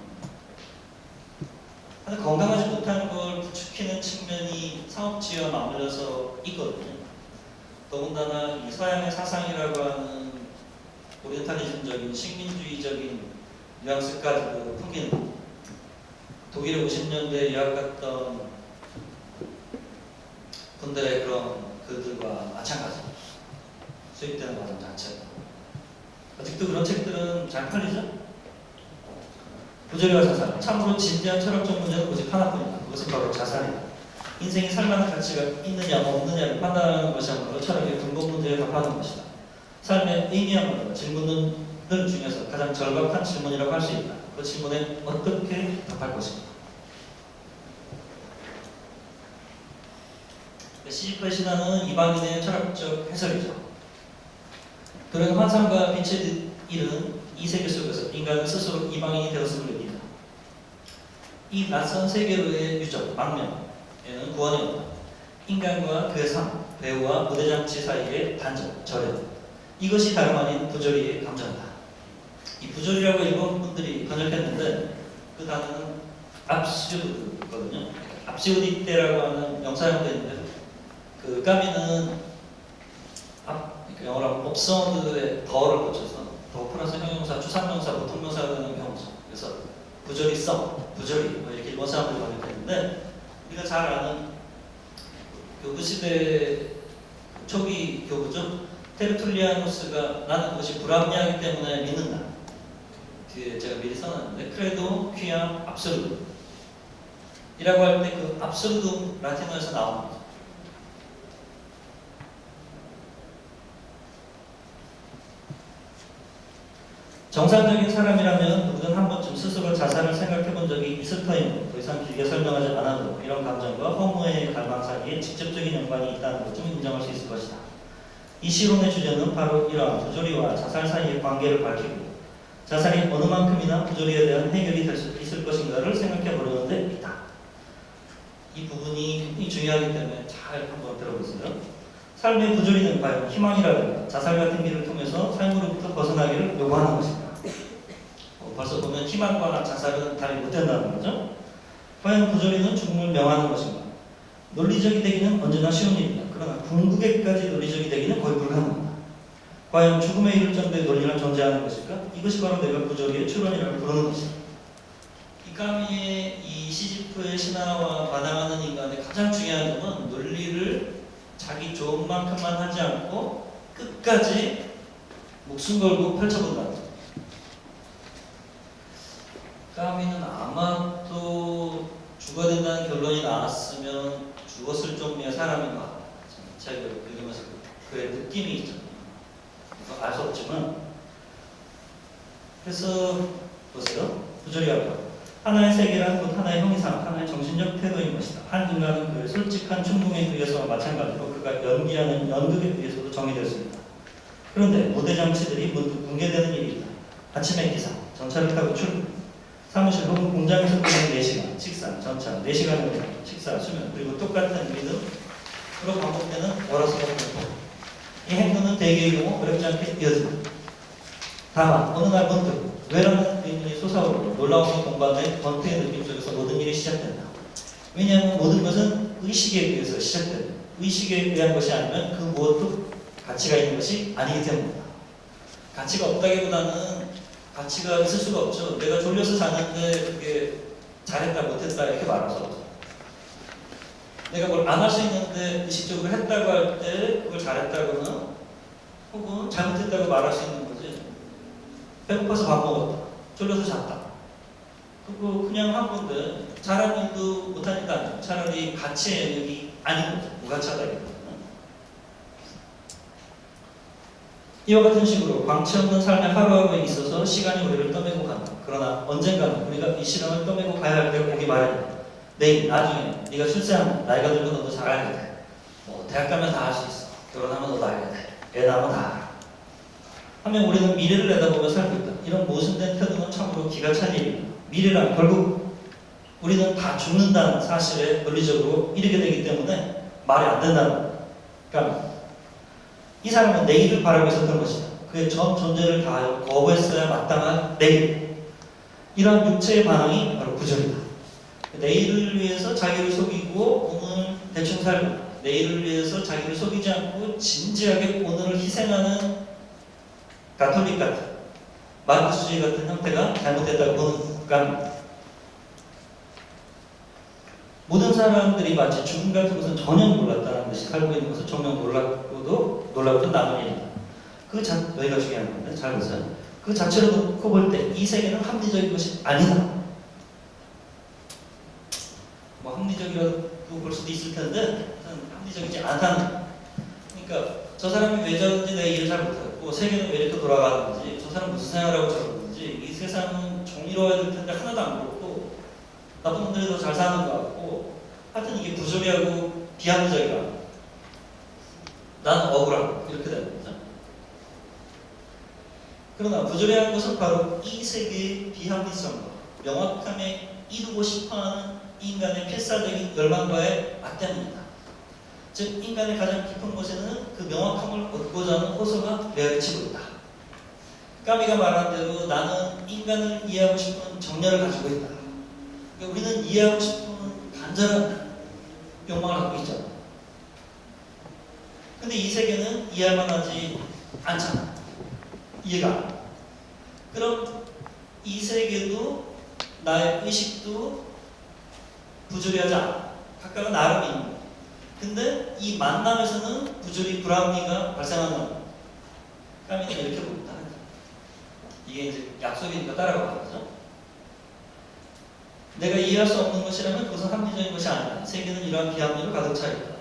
건강하지 못한 걸 부추기는 측면이 상업지와 맞물려서 있거든요. 더군다나 이 서양의 사상이라고 하는 오리엔탈리즘적인 식민주의적인 뉘앙스까지도 풍기는 독일에 50년대에 유학 갔던 분들의 그런 글들과 마찬가지 수입되는 과정 자체가 아직도 그런 책들은 잘 팔리죠? 부조리와 자살 참으로 진지한 철학적 문제는 오직 하나뿐이다. 그것은 바로 자살이다. 인생이 살만한 가치가 있느냐 없느냐를 판단하는 것이야말로 철학의 근본 문제에 답하는 것이다. 삶의 의미야말로 질문들 중에서 가장 절박한 질문이라고 할 수 있다. 그 질문에 어떻게 답할 것인가. 시지프의 신화는 이방인의 철학적 해설이죠. 그런 환상과 빛의 일은 이 세계 속에서 인간은 스스로 이방인이 되었음을 느낀다. 이 낯선 세계로의 유적, 망명에는 구원이 없다. 인간과 그의 삶, 배우와 무대장치 사이의 단절, 절연. 이것이 다름 아닌 부조리의 감정이다. 이 부조리라고 일본 분들이 번역했는데 그 단어는 압시우드거든요. 압시우디테라고 하는 명사형도 있는데 그 까미는 영어로 하면 옵사운드의 더를 거쳐서 더 플러스 형용사, 추상명사, 보통명사가 되는 경우죠. 그래서 부조리성, 부조리 뭐 이렇게 일본 사람들이 번역했는데 우리가 잘 아는 교부 시대 초기 교부죠. 테르툴리아누스가 나는 그것이 불합리하기 때문에 믿는다. 뒤에 제가 미리 써놨는데 크레도 퀴암 압솔루tum 이라고 할 때 그 압솔루tum 라틴어에서 나오는 거죠. 정상적인 사람이라면 누구든 한 번쯤 스스로 자살을 생각해 본 적이 있을 터이고 더 이상 길게 설명하지 않아도 이런 감정과 허무의 갈망 사이에 직접적인 연관이 있다는 것 좀 인정할 수 있을 것이다. 이 시론의 주제는 바로 이러한 부조리와 자살 사이의 관계를 밝히고 자살이 어느 만큼이나 부조리에 대한 해결이 될 수 있을 것인가를 생각해 보려는 데 있다. 이 부분이 굉장히 중요하기 때문에 잘 한번 들어보세요. 삶의 부조리는 과연 희망이라든가 자살 같은 길을 통해서 삶으로부터 벗어나기를 요구하는 것입니다. 벌써 보면 희망과 자살은 달리 못된다는 거죠. 과연 부조리는 죽음을 명하는 것인가? 논리적이 되기는 언제나 쉬운 일입니다. 그러나 궁극에까지 논리적이 되기는 거의 불가능합니다. 과연 죽음에 이를 정도의 논리가 존재하는 것일까? 이것이 바로 내가 부조리의 추론이라고 부르는 것입니다. 이 까미의 이 시지프의 신화와 반항하는 인간의 가장 중요한 점은 논리를 자기 좋은 만큼만 하지 않고 끝까지 목숨 걸고 펼쳐본다는 거죠. 까미는 아마도 죽어야 된다는 결론이 나왔으면 죽었을 종류의 사람인가 책을 읽으면서 그의 느낌이 있잖아요. 알 수 없지만 그래서 보세요. 부조리하고 하나의 세계란 곧 하나의 형이상, 하나의 정신적 태도인 것이다. 한 인간은 그의 솔직한 충동에 의해서와 마찬가지로 그가 연기하는 연극에 의해서도 정의될 수 있다. 그런데 무대 장치들이 문득 붕괴되는 일이 있다. 아침의 기상, 전차를 타고 출근, 사무실 혹은 공장에서 보낸 4시간, 식사, 전차, 4시간의 식사, 수면, 그리고 똑같은 리듬으로 반복되는 월화수목 행동. 이 행동은 대개의 경우 어렵지 않게 이어집니다. 다만 어느 날 문득 왜라는 의문이 솟아오르고 놀라움이 동반된 권태의 느낌 속에서 모든 일이 시작된다. 왜냐하면 모든 것은 의식에 의해서 시작된다. 의식에 의한 것이 아니면 그 무엇도 가치가 있는 것이 아니기 때문이다. 가치가 없다기보다는 가치가 있을 수가 없죠. 내가 졸려서 자는데 그게 잘했다 못했다 이렇게 말할 수 없죠. 내가 뭘 안 할 수 있는데 의식적으로 했다고 할 때 그걸 잘했다거나 혹은 잘못했다고 말할 수 있는 거지. 배고파서 밥 먹었다. 졸려서 잤다. 그거 그냥 한 건데 잘한 일도 못하니까 아니죠. 차라리 가치의 영역이 아닌 거죠. 무가치하다기보다는. 이와 같은 식으로 광채 없는 삶의 하루하루에 있어서 시간이 우리를 떠매고 간다. 그러나 언젠가는 우리가 이 시간을 떠매고 가야 할 때가 오기 마련이다. 내일, 나중에 네가 출세하면 나이가 들면 너도 잘 알게 돼. 뭐 대학 가면 다 할 수 있어. 결혼하면 너도 알게 돼. 애 낳으면 다 알아. 하면 우리는 미래를 내다보며 살고 있다. 이런 모순된 태도는 참으로 기가 찬 일입니다. 미래란 결국 우리는 다 죽는다는 사실에 논리적으로 이르게 되기 때문에 말이 안 된다는 거예요. 그러니까 이 사람은 내일을 바라고 있었던 것이다. 그의 전 존재를 다하여 거부했어야 마땅한 내일. 이러한 육체의 반응이 바로 부조리다. 내일을 위해서 자기를 속이고 오늘 대충 살고 내일을 위해서 자기를 속이지 않고 진지하게 오늘을 희생하는 가톨릭 같은 마르크스주의 같은 형태가 잘못됐다고 보는 국가입니다. 모든 사람들이 마치 죽음 같은 것은 전혀 몰랐다는 것이 살고 있는 것을 정녕 놀랍고도 남은 일입니다. 여기가 중요한 건데 잘 보세요. 그 자체로 놓고 볼 때 이 세계는 합리적인 것이 아니다. 뭐 합리적이라고 볼 수도 있을 텐데 합리적이지 않다는. 그러니까 저 사람이 왜 저런지 내 이해를 잘 못하고 세계는 왜 이렇게 돌아가는지 저 사람 무슨 생각을 하고 저러는지 이 세상은 정의로워야 될 텐데 하나도 안 그렇고 나쁜 놈들이 더 잘 사는 것 같고 하여튼 이게 부조리하고 비합리적이라 나는 억울하고 이렇게 되는 거죠. 그러나 부조리한 것은 바로 이 세계의 비합리성과 명확함에 이루고 싶어하는 인간의 필사적인 열망과의 맞대응입니다. 즉 인간의 가장 깊은 곳에는 그 명확함을 얻고자 하는 호소가 내어치고 있다. 까미가 말한 대로 나는 인간을 이해하고 싶은 정열을 가지고 있다. 그러니까 우리는 이해하고 싶은 간절한 욕망을 갖고 있잖아. 근데 이 세계는 이해할 만하지 않잖아. 이해가 안 돼. 그럼 이 세계도 나의 의식도 부조리하지 않아. 각각은 나름이 있는 거야. 근데 이 만남에서는 부조리 불합리가 발생한다. 까미는 이렇게 봅니다. 이게 이제 약속이니까 따라가는 거죠. 내가 이해할 수 없는 것이라면 그것은 합리적인 것이 아니다. 세계는 이러한 비합리로 가득 차 있다.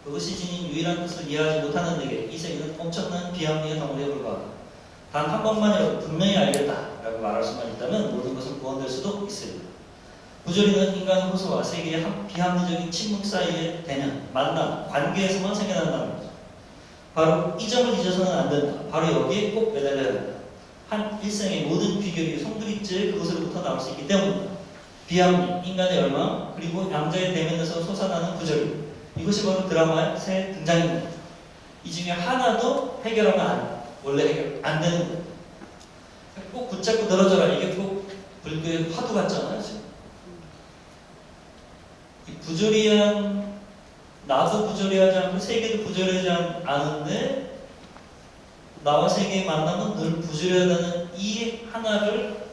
그것이 지닌 유일한 것을 이해하지 못하는 내게 이 세계는 엄청난 비합리의 덩어리에 불과하다. 단 한 번만이라도 분명히 알겠다라고 말할 수만 있다면 모든 것은 구원될 수도 있습니다. 부조리는 인간의 호소와 세계의 비합리적인 침묵 사이의 대면, 만남, 관계에서만 생겨난다는 거죠. 바로 이 점을 잊어서는 안 된다. 바로 여기에 꼭 매달려야 된다. 한 일생의 모든 비결이 송두리째 그것으로부터 나올 수 있기 때문입니다. 비합리, 인간의 열망, 그리고 양자의 대면에서 솟아나는 부조리. 이것이 바로 드라마의 새 등장입니다. 이 중에 하나도 해결하면 원래 해결 안 되는 거예요. 꼭 붙잡고 늘어져라. 이게 꼭 불교의 화두 같잖아요. 지금. 이 부조리한, 나도 부조리하지 않고 세계도 부조리하지 않은데 나와 세계의 만남은 늘 부조리하다는 이 하나를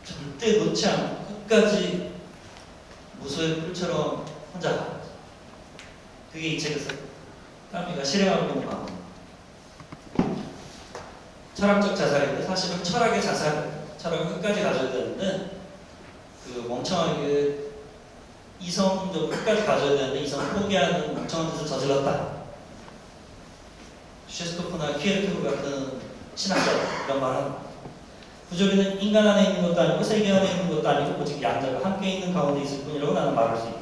절대 놓지 않고 끝까지 무소의 풀처럼 혼자 가는 거죠. 그게 이 책에서 까미가 실행하고 있는 방법. 철학적 자살인데 사실은 철학의 자살, 철학을 끝까지 가져야 되는데 그 멍청하게 이성도 끝까지 가져야 되는데 이성을 포기하는 멍청한 짓을 저질렀다. 셰스토프나 키에르케고르 같은 신학자가 이런 말을 합니다. 부조리는 인간 안에 있는 것도 아니고 세계 안에 있는 것도 아니고 오직 양자가 함께 있는 가운데 있을 뿐이라고 나는 말할 수 있다.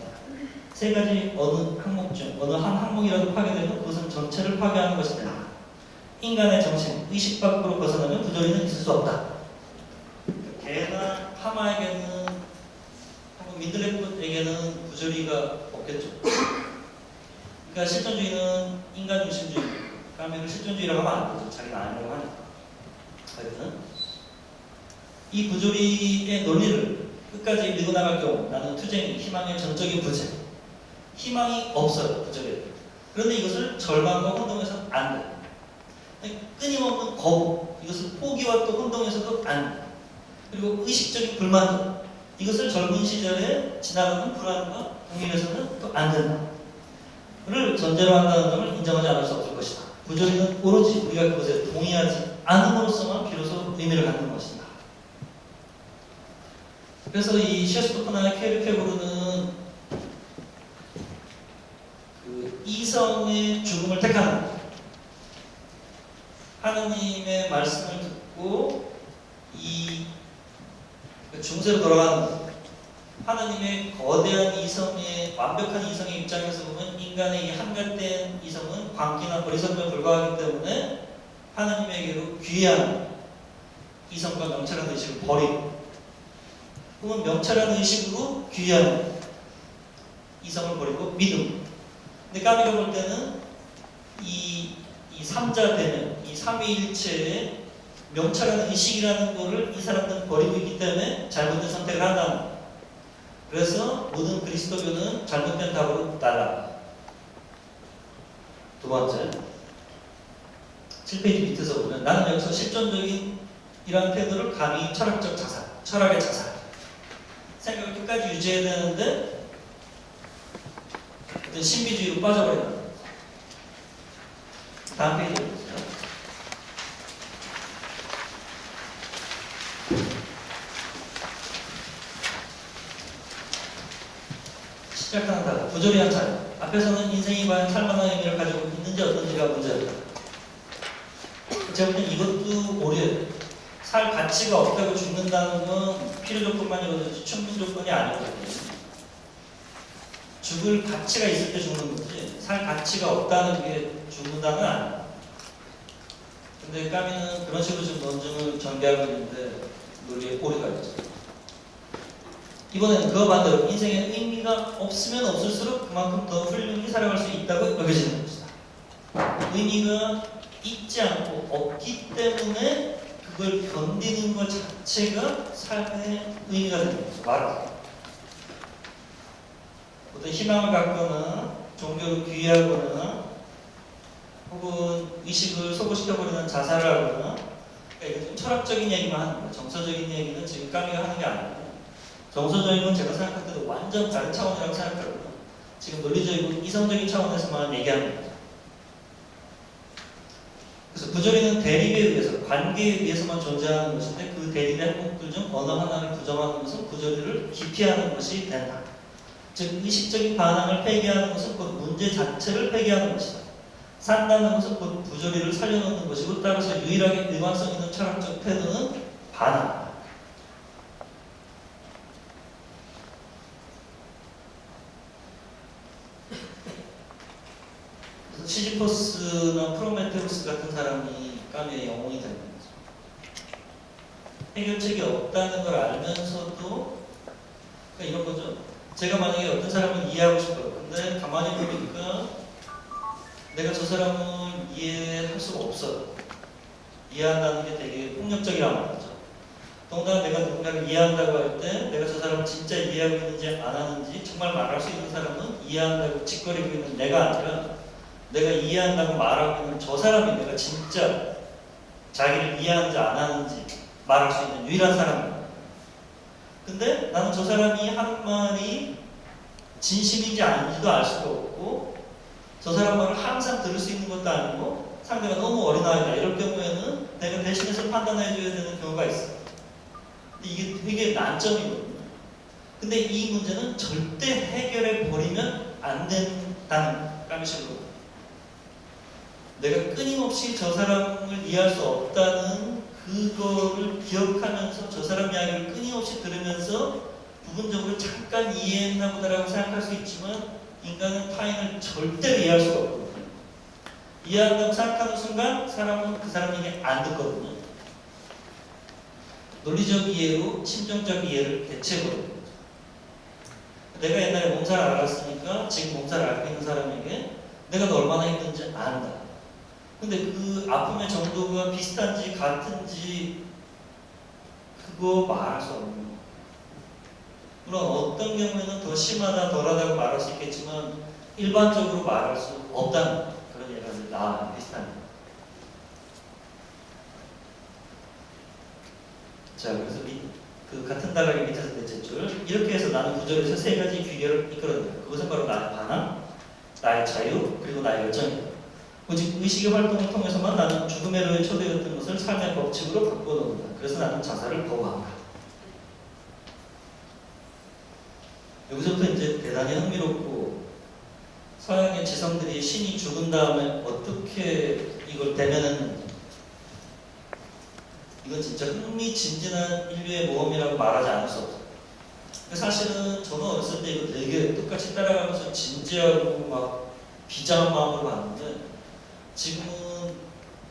세 가지 어느 항목 중 어느 한 항목이라도 파괴되면 그것은 전체를 파괴하는 것이 된다. 인간의 정신, 의식 밖으로 벗어나면 부조리는 있을 수 없다. 개나 하마에게는 혹은 민들레꽃에게는 부조리가 없겠죠. 그러니까 실존주의는 인간 중심주의, 까미를 실존주의라고 하면 안 되죠. 자기는 아니라고 하니까. 하여튼 이 부조리의 논리를 끝까지 밀고 나갈 경우 나는 투쟁이 희망의 전적인 부재. 희망이 없어요. 부조리. 그런데 이것을 절망과 혼동해서는 안 돼. 끊임없는 거부, 이것을 포기와 또 혼동해서도 안 돼. 그리고 의식적인 불만족, 이것을 젊은 시절에 지나가는 불안과 공인에서는 또 안 된다. 를 전제로 한다는 점을 인정하지 않을 수 없을 것이다. 부조리는 오로지 우리가 그것에 동의하지 않음으로써만 비로소 의미를 갖는 것이다. 그래서 이 셰스토프나 케르케고르는 그 이성의 죽음을 택하는 거예요. 하느님의 말씀을 듣고 이 중세로 돌아가는 거예요. 하느님의 거대한 이성의 완벽한 이성의 입장에서 보면 인간의 이 한갓된 이성은 광기나 어리석음에 불과하기 때문에 하느님에게로 귀한 이성과 명철한 의식을 버리고 혹은 명철한 의식으로 귀한 이성을 버리고 믿음. 근데 까미가 볼 때는 이 삼자 대면, 이 삼위일체의 명철한 의식이라는 것을 이 사람들은 버리고 있기 때문에 잘못된 선택을 한다는 거예요. 그래서 모든 그리스도교는 잘못된 답으로 날아갑니다. 두 번째, 7페이지 밑에서 보면 나는 여기서 실존적인 이러한 태도를 감히 철학적 자살, 철학의 자살 생각을 끝까지 유지해야 되는데 어떤 신비주의로 빠져버리는 거예요. 다음 페이지 보세요. 시작하는 단어, 부조리한 차례. 앞에서는 인생이 과연 살만한 의미를 가지고 있는지 어떤지가 문제였다. 제가 볼 땐 이것도 오류예요. 살 가치가 없다고 죽는다는 건 필요 조건만이거든요. 충분 조건이 아니거든요. 죽을 가치가 있을 때 죽는 거지 살 가치가 없다는 게 죽는다는 아니에요. 근데 까미는 그런 식으로 지금 논증을 전개하고 있는데 논리에 오류가 있죠. 이번에는 그와 반대로 인생에 의미가 없으면 없을수록 그만큼 더 훌륭히 살아갈 수 있다고 여겨지는 것이다. 의미가 있지 않고 없기 때문에 그걸 견디는 것 자체가 삶의 의미가 되는 거죠. 말하자. 어떤 희망을 갖거나 종교를 귀의하거나 혹은 의식을 소고시켜버리는 자살을 하거나 그러니까 이게 좀 철학적인 얘기만 하는 거예요. 정서적인 얘기는 지금 까미가 하는 게 아니고 정서적인 건 제가 생각할 때도 완전 다른 차원이라고 생각하거든요. 지금 논리적이고 이성적인 차원에서만 얘기하는 거죠. 그래서 부조리는 대립에 의해서, 관계에 의해서만 존재하는 것인데 그 대립의 항목들 중 어느 하나를 부정하는 것은 부조리를 기피하는 것이 된다. 즉 의식적인 반항을 폐기하는 것은 곧 문제 자체를 폐기하는 것이다. 산다는 것은 곧 부조리를 살려놓는 것이고 따라서 유일하게 일관성 있는 철학적 태도는 반항. 시지퍼스나 프로메테우스 같은 사람이 까미의 영웅이 되는 거죠. 해결책이 없다는 걸 알면서도 그러니까 이런 거죠. 제가 만약에 어떤 사람을 이해하고 싶어요. 근데 가만히 보니까 내가 저 사람을 이해할 수가 없어요. 이해한다는 게 되게 폭력적이란 말이죠. 더군다나 내가 누군가를 이해한다고 할 때 내가 저 사람을 진짜 이해하고 있는지 안 하는지 정말 말할 수 있는 사람은 이해한다고 짓거리고 있는 내가 아니라 내가 이해한다고 말하고 있는 저 사람이 내가 진짜 자기를 이해하는지 안 하는지 말할 수 있는 유일한 사람입니다. 근데 나는 저 사람이 하는 말이 진심인지 아닌지도 알 수가 없고 저 사람 말을 항상 들을 수 있는 것도 아니고 상대가 너무 어린아이다 이럴 경우에는 내가 대신해서 판단해줘야 되는 경우가 있어요. 이게 되게 난점이거든요. 근데 이 문제는 절대 해결해 버리면 안 된다는 까미식으로 내가 끊임없이 저 사람을 이해할 수 없다는 그거를 기억하면서 저 사람 이야기를 끊임없이 들으면서 부분적으로 잠깐 이해했나 보다라고 생각할 수 있지만 인간은 타인을 절대로 이해할 수가 없거든요. 이해한다고 생각하는 순간 사람은 그 사람 얘기 안 듣거든요. 논리적 이해로 심정적 이해를 대체해버리는 거죠. 내가 옛날에 몸살을 앓았으니까 지금 몸살을 앓고 있는 사람에게 내가 너 얼마나 힘든지 안다. 근데 그 아픔의 정도가 비슷한지 같은지 그거 말할 수 없는 거예요. 물론 어떤 경우에는 더 심하다 덜하다고 말할 수 있겠지만 일반적으로 말할 수 없다는 그런 예가 나와요. 비슷한. 자, 그래서 그 같은 다락의 밑에서 넷째 줄 이렇게 해서 나는 구절에서 세 가지 귀결을 이끌어낸다. 그것은 바로 나의 반항, 나의 자유, 그리고 나의 열정이다. 오직 의식의 활동을 통해서만 나는 죽음의 로에 초대했던 것을 삶의 법칙으로 바꿔놓는다. 그래서 나는 자살을 거부한다. 여기서부터 이제 대단히 흥미롭고 서양의 지성들이 신이 죽은 다음에 어떻게 이걸 대면했는지 이건 진짜 흥미진진한 인류의 모험이라고 말하지 않을 수 없어요. 사실은 저는 어렸을 때 이거 되게 똑같이 따라가면서 진지하고 막 비장한 마음으로 봤는데 지금은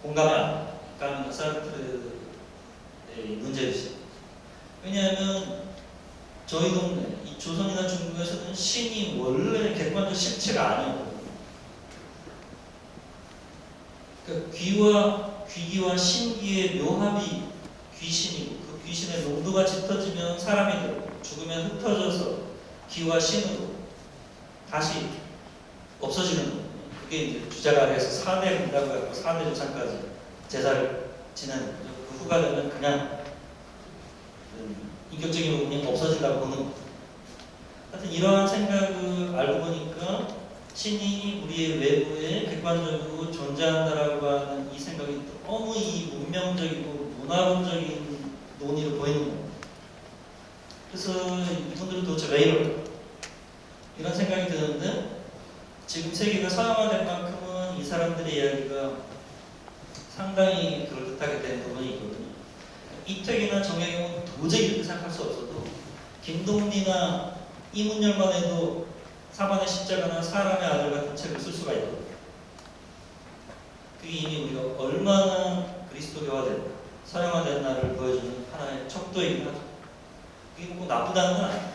공감이 안 돼요. 까미나 사르트르의 문제이죠. 왜냐하면 저희 동네, 이 조선이나 중국에서는 신이 원래 객관적 실체가 아니었거든요. 그러니까 귀기와 신기의 묘합이 귀신이고 그 귀신의 농도가 짙어지면 사람이 되고 죽으면 흩어져서 기와 신으로 다시 없어지는 거예요. 그게 이제 주자가 아래에서 4대 간다고 해서 4대 조상까지 제사를 지내는 거죠. 그 후가 되면 그냥 인격적인 부분이 없어진다고 보는 거죠. 하여튼 이러한 생각을 알고 보니까 신이 우리의 외부에 객관적으로 존재한다라고 하는 이 생각이 너무 이 운명적이고 문화론적인 논의로 보이는 거예요. 그래서 이분들은 도대체 왜 이럴까? 이런 생각이 드는데 지금 세계가 서양화된 만큼은 이 사람들의 이야기가 상당히 그럴듯하게 된 부분이 있거든요. 이택이나 정혜경은 도저히 이렇게 생각할 수 없어도 김동리나 이문열만 해도 사반의 십자가나 사람의 아들 같은 책을 쓸 수가 있거든요. 그게 이미 우리가 얼마나 그리스도교화된, 서양화된 나를 보여주는 하나의 척도이긴 하죠. 그게 꼭 나쁘다는 건 아니에요.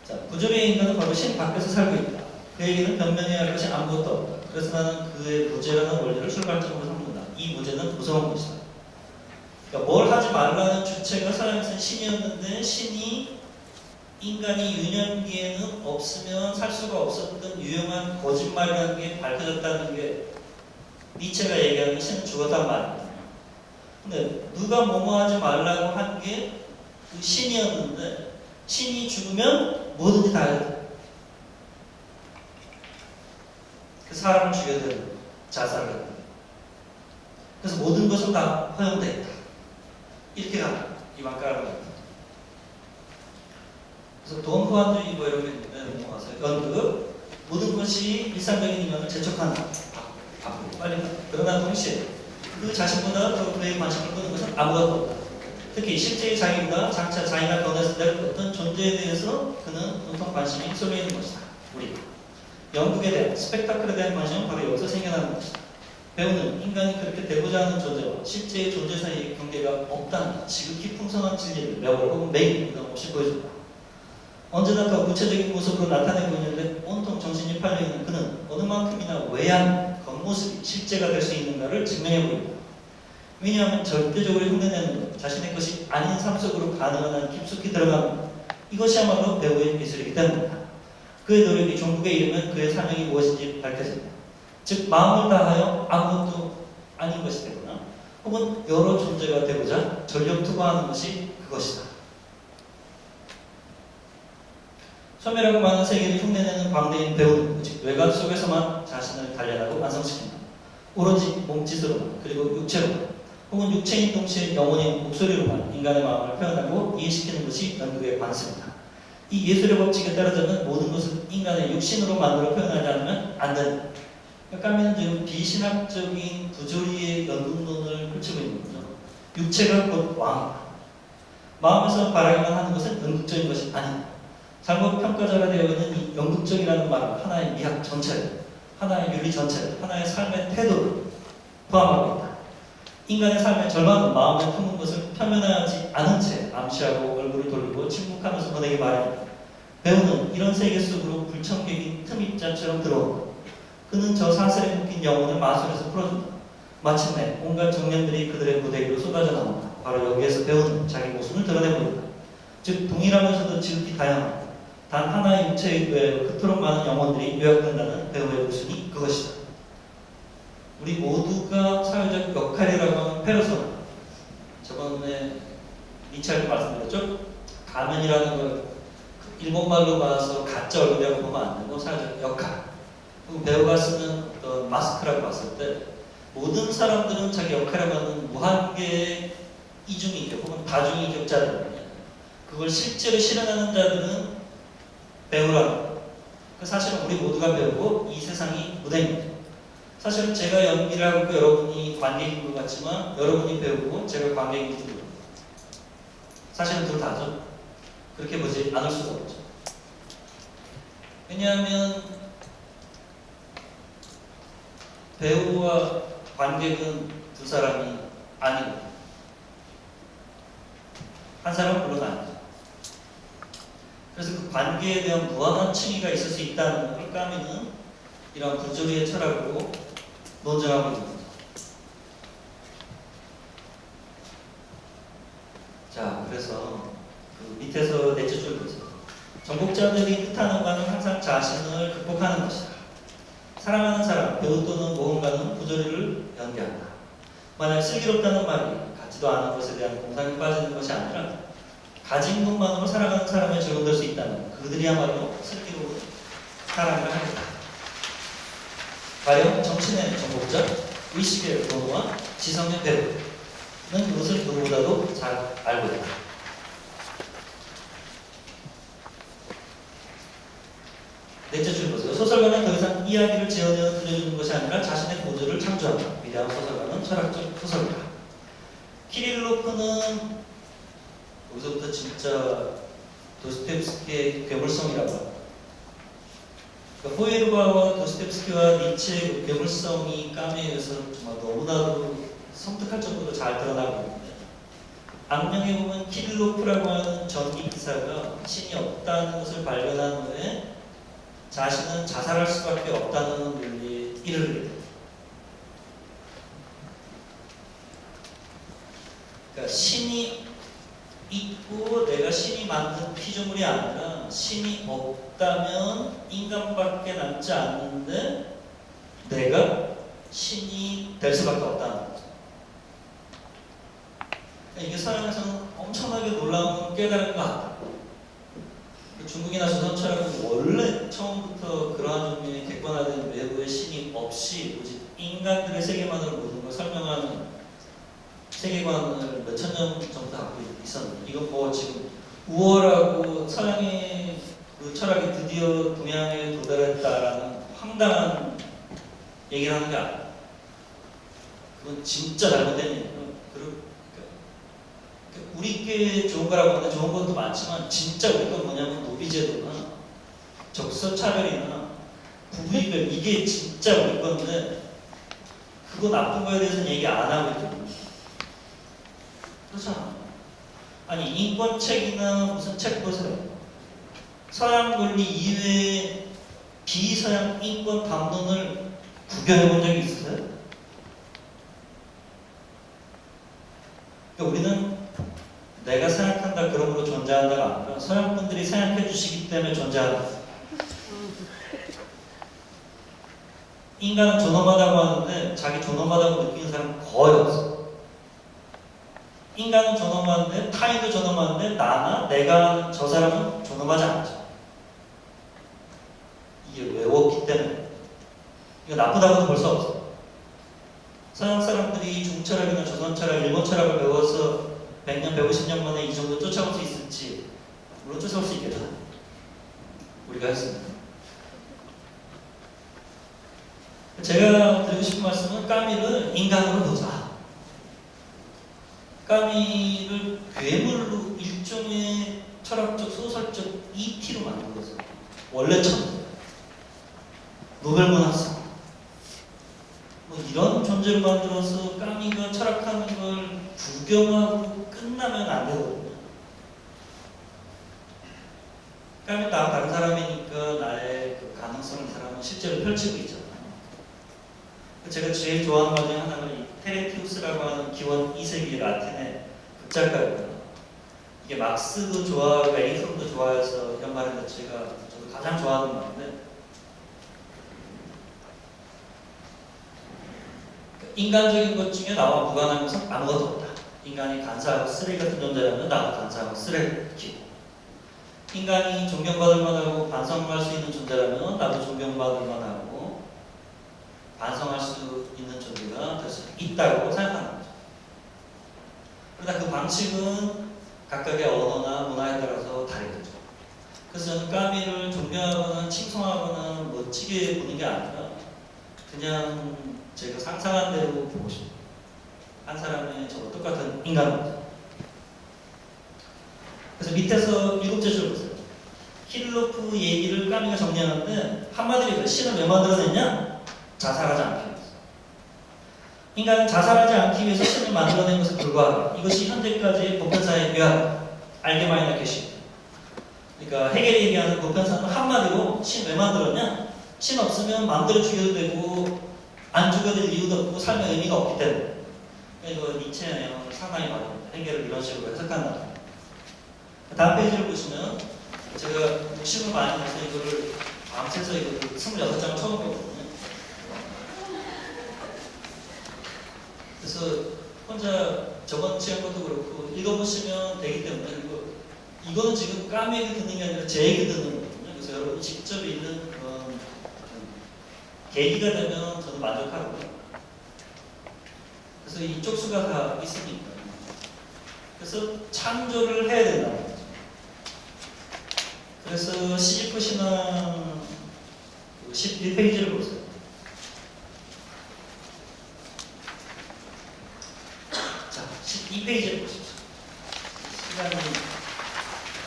자, 부조리의 인간은 바로 신 밖에서 살고 있다. 그에게는 변명해야 할 것이 아무것도 없다. 그래서 나는 그의 무죄라는 원리를 출발점으로 삼는다. 이 무죄는 무서운 것이다. 그러니까 뭘 하지 말라는 주체가 서양에서는 신이었는데 신이 인간이 유년기에는 없으면 살 수가 없었던 유용한 거짓말이라는 게 밝혀졌다는 게 니체가 얘기하는 신은 죽었단 말이에요. 근데 누가 뭐뭐 하지 말라고 한 게 그 신이었는데 신이 죽으면 뭐든지 다 해야 돼. 그 사람을 죽여야 되는 거예요. 자살을 해야 돼요. 그래서 모든 것은 다 허용되어 있다. 이렇게 가는 이만 깔아버립니다. 그래서 돈후환주의 뭐 이런 게 있는데 넘어가서 연극, 모든 것이 일상적인 인간을 재촉한다. 바쁘고 빨리 가. 그러나 동시에 그 자신보다 더 그의 관심을 끄는 것은 아무것도 없다. 특히 실제의 자기보다 장차 자기가 변했을 때 어떤 존재에 대해서 그는 온통 관심이 쏠려 있는 것이다. 우리 영국에 대한 스펙타클에 대한 관심은 바로 여기서 생겨나는 것이다. 배우는 인간이 그렇게 되고자 하는 존재와 실제의 존재 사이의 경계가 없다는 지극히 풍성한 진리를 매월 혹은 매일 부담없이 보여준다. 언제나 더 구체적인 모습으로 나타내고 있는데 온통 정신이 팔려있는 그는 어느 만큼이나 외양, 겉모습이 실제가 될 수 있는가를 증명해 보인다. 왜냐하면 절대적으로 흉내내는 것, 자신의 것이 아닌 삶 속으로 가능한 한 깊숙이 들어가는 것, 이것이야말로 배우의 미술이기 때문이다. 그의 노력이 종국에 이르면 그의 사명이 무엇인지 밝혀진다. 즉 마음을 다하여 아무것도 아닌 것이 되거나 혹은 여러 존재가 되고자 전력 투구하는 것이 그것이다. 소멸하고 많은 세계를 흉내내는 광대인 배우는 즉 외관 속에서만 자신을 단련하고 완성시킨다. 오로지 몸짓으로만 그리고 육체로만 혹은 육체인 동시에 영혼인 목소리로만 인간의 마음을 표현하고 이해시키는 것이 연극의 관습이다. 이 예술의 법칙에 따라서는 모든 것을 인간의 육신으로 만들어 표현하지 않으면 안 된다. 까미는 지금 비신학적인 부조리의 연극론을 펼치고 있는 거죠. 육체가 곧 왕이다. 마음에서 바라기만 하는 것은 연극적인 것이 아니다. 잘못 평가자가 되어 있는 이 연극적이라는 말은 하나의 미학 전체를, 하나의 윤리 전체를, 하나의 삶의 태도를 포함하고 있다. 인간의 삶의 절반은 마음에 품은 것을 표면하지 않은 채 암시하고 얼굴을 돌리고 침묵하면서 보내기 마련이다. 배우는 이런 세계 속으로 불청객인 틈입자처럼 들어온다. 그는 저 사슬에 묶인 영혼을 마술에서 풀어준다. 마침내 온갖 정령들이 그들의 무대 위로 쏟아져 나온다. 바로 여기에서 배우는 자기 모습을 드러내보인다. 즉 동일하면서도 지극히 다양하다. 단 하나의 육체에 의해 그토록 많은 영혼들이 요약된다는 배우의 모순이 그것이다. 우리 모두가 사회적 역할이라고 하는 페르소나, 저번에 니체한테 말씀드렸죠? 가면이라는 걸 일본말로 봐서 가짜 얼굴이라고 보면 안 되고 사회적 역할, 배우가 쓰는 어떤 마스크라고 봤을 때 모든 사람들은 자기 역할이라고 하는 무한계의 이중인격 혹은 다중인격자들이거든요. 그걸 실제로 실현하는 자들은 배우라는 거예요. 사실은 우리 모두가 배우고 이 세상이 무대입니다. 사실은 제가 연기를 하고 여러분이 관객인 것 같지만 여러분이 배우고 제가 관객인 줄 모릅니다. 사실은 둘 다죠. 그렇게 보지 않을 수가 없죠. 왜냐하면 배우와 관객은 두 사람이 아니고 한 사람은 물론 아니죠. 그래서 그 관계에 대한 무한한 층위가 있을 수 있다는 걸 까미는 이런 부조리의 철학으로 논증하고 있는 거죠. 자, 그래서 그 밑에서 넷째 줄 보세요. 정복자들이 뜻하는 바는 항상 자신을 극복하는 것이다. 사랑하는 사람, 배우 또는 모험가는 부조리를 연기한다. 만약 슬기롭다는 말이 같지도 않은 것에 대한 공상에 빠지는 것이 아니라 가진 것만으로 살아가는 사람에 적용될 수 있다면 그들이야말로 슬기로운 사람을 하겠다. 가령 정신의 정복자, 의식의 변호와 지성의 배우는 그것을 누구보다도 잘 알고 있다. 넷째 줄 보세요. 소설가는 더 이상 이야기를 지어내어 들려주는 것이 아니라 자신의 고조를 창조한다. 위대한 소설가는 철학적 소설가. 키릴로프는 여기서부터 진짜 도스토옙스키의 괴물성이라고 합니다. 그러니까 포에르바와 도스토옙스키와 니체의 괴물성이 까미에 의해서 정말 너무나도 섬뜩할 정도로 잘 드러나고 있는데, 악령에 보면 키릴로프라고 하는 전기 기사가 신이 없다는 것을 발견한 후에 자신은 자살할 수밖에 없다는 논리에 이르게 됩니다. 그러니까 신이 있고 내가 신이 만든 피조물이 아니라 신이 없다면 인간밖에 남지 않는데 내가 신이 될 수밖에 없다는 거죠. 이게 서양에서는 엄청나게 놀라운 깨달은 것 같다. 중국이나 조선 철학은 원래 처음부터 그러한 종류의 객관화된 외부의 신이 없이 오직 인간들의 세계만으로 모든 걸 설명하는 세계관을 몇천 년 전부터 갖고 있었는데, 이건 뭐 지금 우월하고 서양의 그 철학이 드디어 동양에 도달했다라는 황당한 얘기를 하는 게 아니야. 그건 진짜 잘못된 얘기야. 우리께 좋은 거라고 하는데 좋은 것도 많지만 진짜 우리 건 뭐냐면 노비제도나 적서차별이나 부부이별 이게 진짜 우리 건데 그거 나쁜 거에 대해서는 얘기 안 하고 있거든요. 그렇잖아. 아니 인권책이나 무슨 책 보세요. 서양 권리 이외에 비서양 인권 담론을 구경해 본 적이 있으세요? 그러니까 우리는 내가 생각한다 그러므로 존재한다가 아니라 서양 분들이 생각해 주시기 때문에 존재한다. 인간은 존엄하다고 하는데 자기 존엄하다고 느끼는 사람은 거의 없어. 인간은 존엄한데 타인도 존엄한데 나나 내가 저 사람은 존엄하지 않죠. 이게 외웠기 때문에. 이거 나쁘다고도 볼 수 없어. 서양 사람들이 중철학이나 조선철학, 일본 철학을 배워서 100년, 150년 만에 이 정도 쫓아올 수 있을지 물론 쫓아올 수 있겠다. 우리가 했습니다. 제가 드리고 싶은 말씀은 까미를 인간으로 보자. 까미를 괴물로 일종의 철학적, 소설적 ET로 만들어서 원래 천재, 노벨문학상 뭐 이런 존재로 만들어서 까미가 철학하는 걸 구경하고 끝나면 안 되거든요. 까미 다른 사람이니까 나의 그 가능성을 이 사람은 실제로 펼치고 있잖아요. 제가 제일 좋아하는 말 중에 하나가 이 테레티우스라고 하는 기원 2세기 라틴의 극작가였거든요. 이게 막스도 좋아하고 에리크롬도 좋아해서 이런 말인데 저도 가장 좋아하는 말인데 인간적인 것 중에 나와 무관한 것은 아무것도 없다. 인간이 간사하고 쓰레기 같은 존재라면 나도 간사하고 쓰레기고 인간이 존경받을 만하고 반성할 수 있는 존재라면 나도 존경받을 만하고 반성할 수 있는 존재가 될 수 있다고 생각하는 거죠. 그러나 그 방식은 각각의 언어나 문화에 따라서 다르겠죠. 그래서 저는 까미를 존경하거나 칭송하거나 멋지게 보는 게 아니라 그냥 제가 상상한 대로 보고 싶어요. 한 사람의 저와 똑같은 인간입니다. 그래서 밑에서 7째 줄 보세요. 킬로프 얘기를 까미가 정리하는데 한마디로 신을 왜 만들어냈냐? 자살하지 않기 위해서. 인간은 자살하지 않기 위해서 신을 만들어낸 것에 불과하다. 이것이 현재까지의 보편사의 묘한 알게마이너 계시. 그러니까 해겔이 얘기하는 보편사는 한마디로 신 왜 만들었냐? 신 없으면 마음대로 죽여도 되고 안 죽여도 될 이유도 없고 삶의 의미가 없기 때문에. 이거 니체의 내용을 상당히 많이 해겔을 이런 식으로 해석한다. 다음 페이지를 보시면 제가 욕심을 많이 내서 이거를 밤새서 이거 26장을 처음 보거든요. 그래서 혼자 저번 시간 것도 그렇고 읽어보시면 되기 때문에 이거는 지금 까미에게 듣는 게 아니라 제에게 듣는 거거든요. 그래서 여러분이 직접 읽는 그런 계기가 되면 저는 만족하고요. 그래서 이 쪽수가 다 있으니까. 그래서 창조를 해야 된다는 거죠. 그래서 시지프 신앙 11페이지를 보세요. 자, 12페이지를 보십시오. 시간이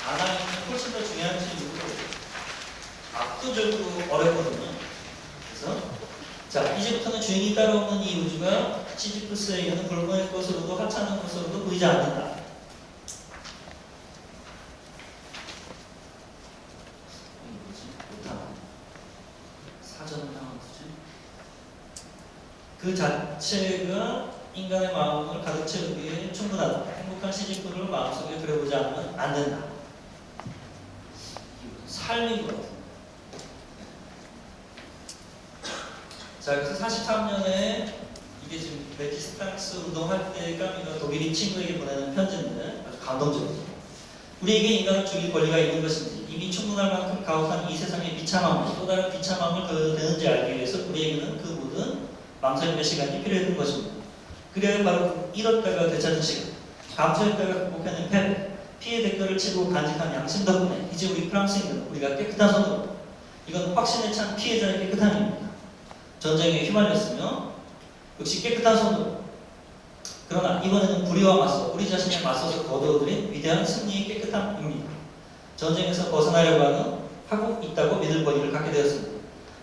가나는 훨씬 더 중요한 질문으로 압도적으로 어렵거든요. 그래서 자, 이제부터는 주인이 따로 없는 이 우주가 시지프스에게는 불모의 것으로도 하찮은 것으로도 보이지 않는다. 그 자체가 인간의 마음을 가득 채우기에 충분하다. 행복한 시지프를 마음속에 그려보지 않으면 안 된다. 삶인 것 같아요. 자, 그래서 43년에 이게 지금 레지스탕스 운동할 때 까미가 독일인 친구에게 보내는 편지인데 아주 감동적이죠. 우리에게 인간을 죽일 권리가 있는 것인지 이미 충분할 만큼 가혹한 이 세상의 비참함을 또 다른 비참함을 그려내는지 알기 위해서 우리에게는 그 모든 망설임의 시간이 필요했던 것입니다. 그래야 바로 잃었다가 되찾은 시간, 감수했다가 극복해낸 패배, 피해 대가를 치르고 간직한 양심 덕분에 이제 우리 프랑스인들은 우리가 깨끗한 손으로 이건 확신에 찬 피해자의 깨끗함입니다. 전쟁에 휘말렸으며 역시 깨끗한 손으로 그러나 이번에는 불의와 맞서 우리 자신에 맞서서 거두어들인 위대한 승리의 깨끗함입니다. 전쟁에서 벗어나려고 하고 있다고 믿을 권리를 갖게 되었습니다.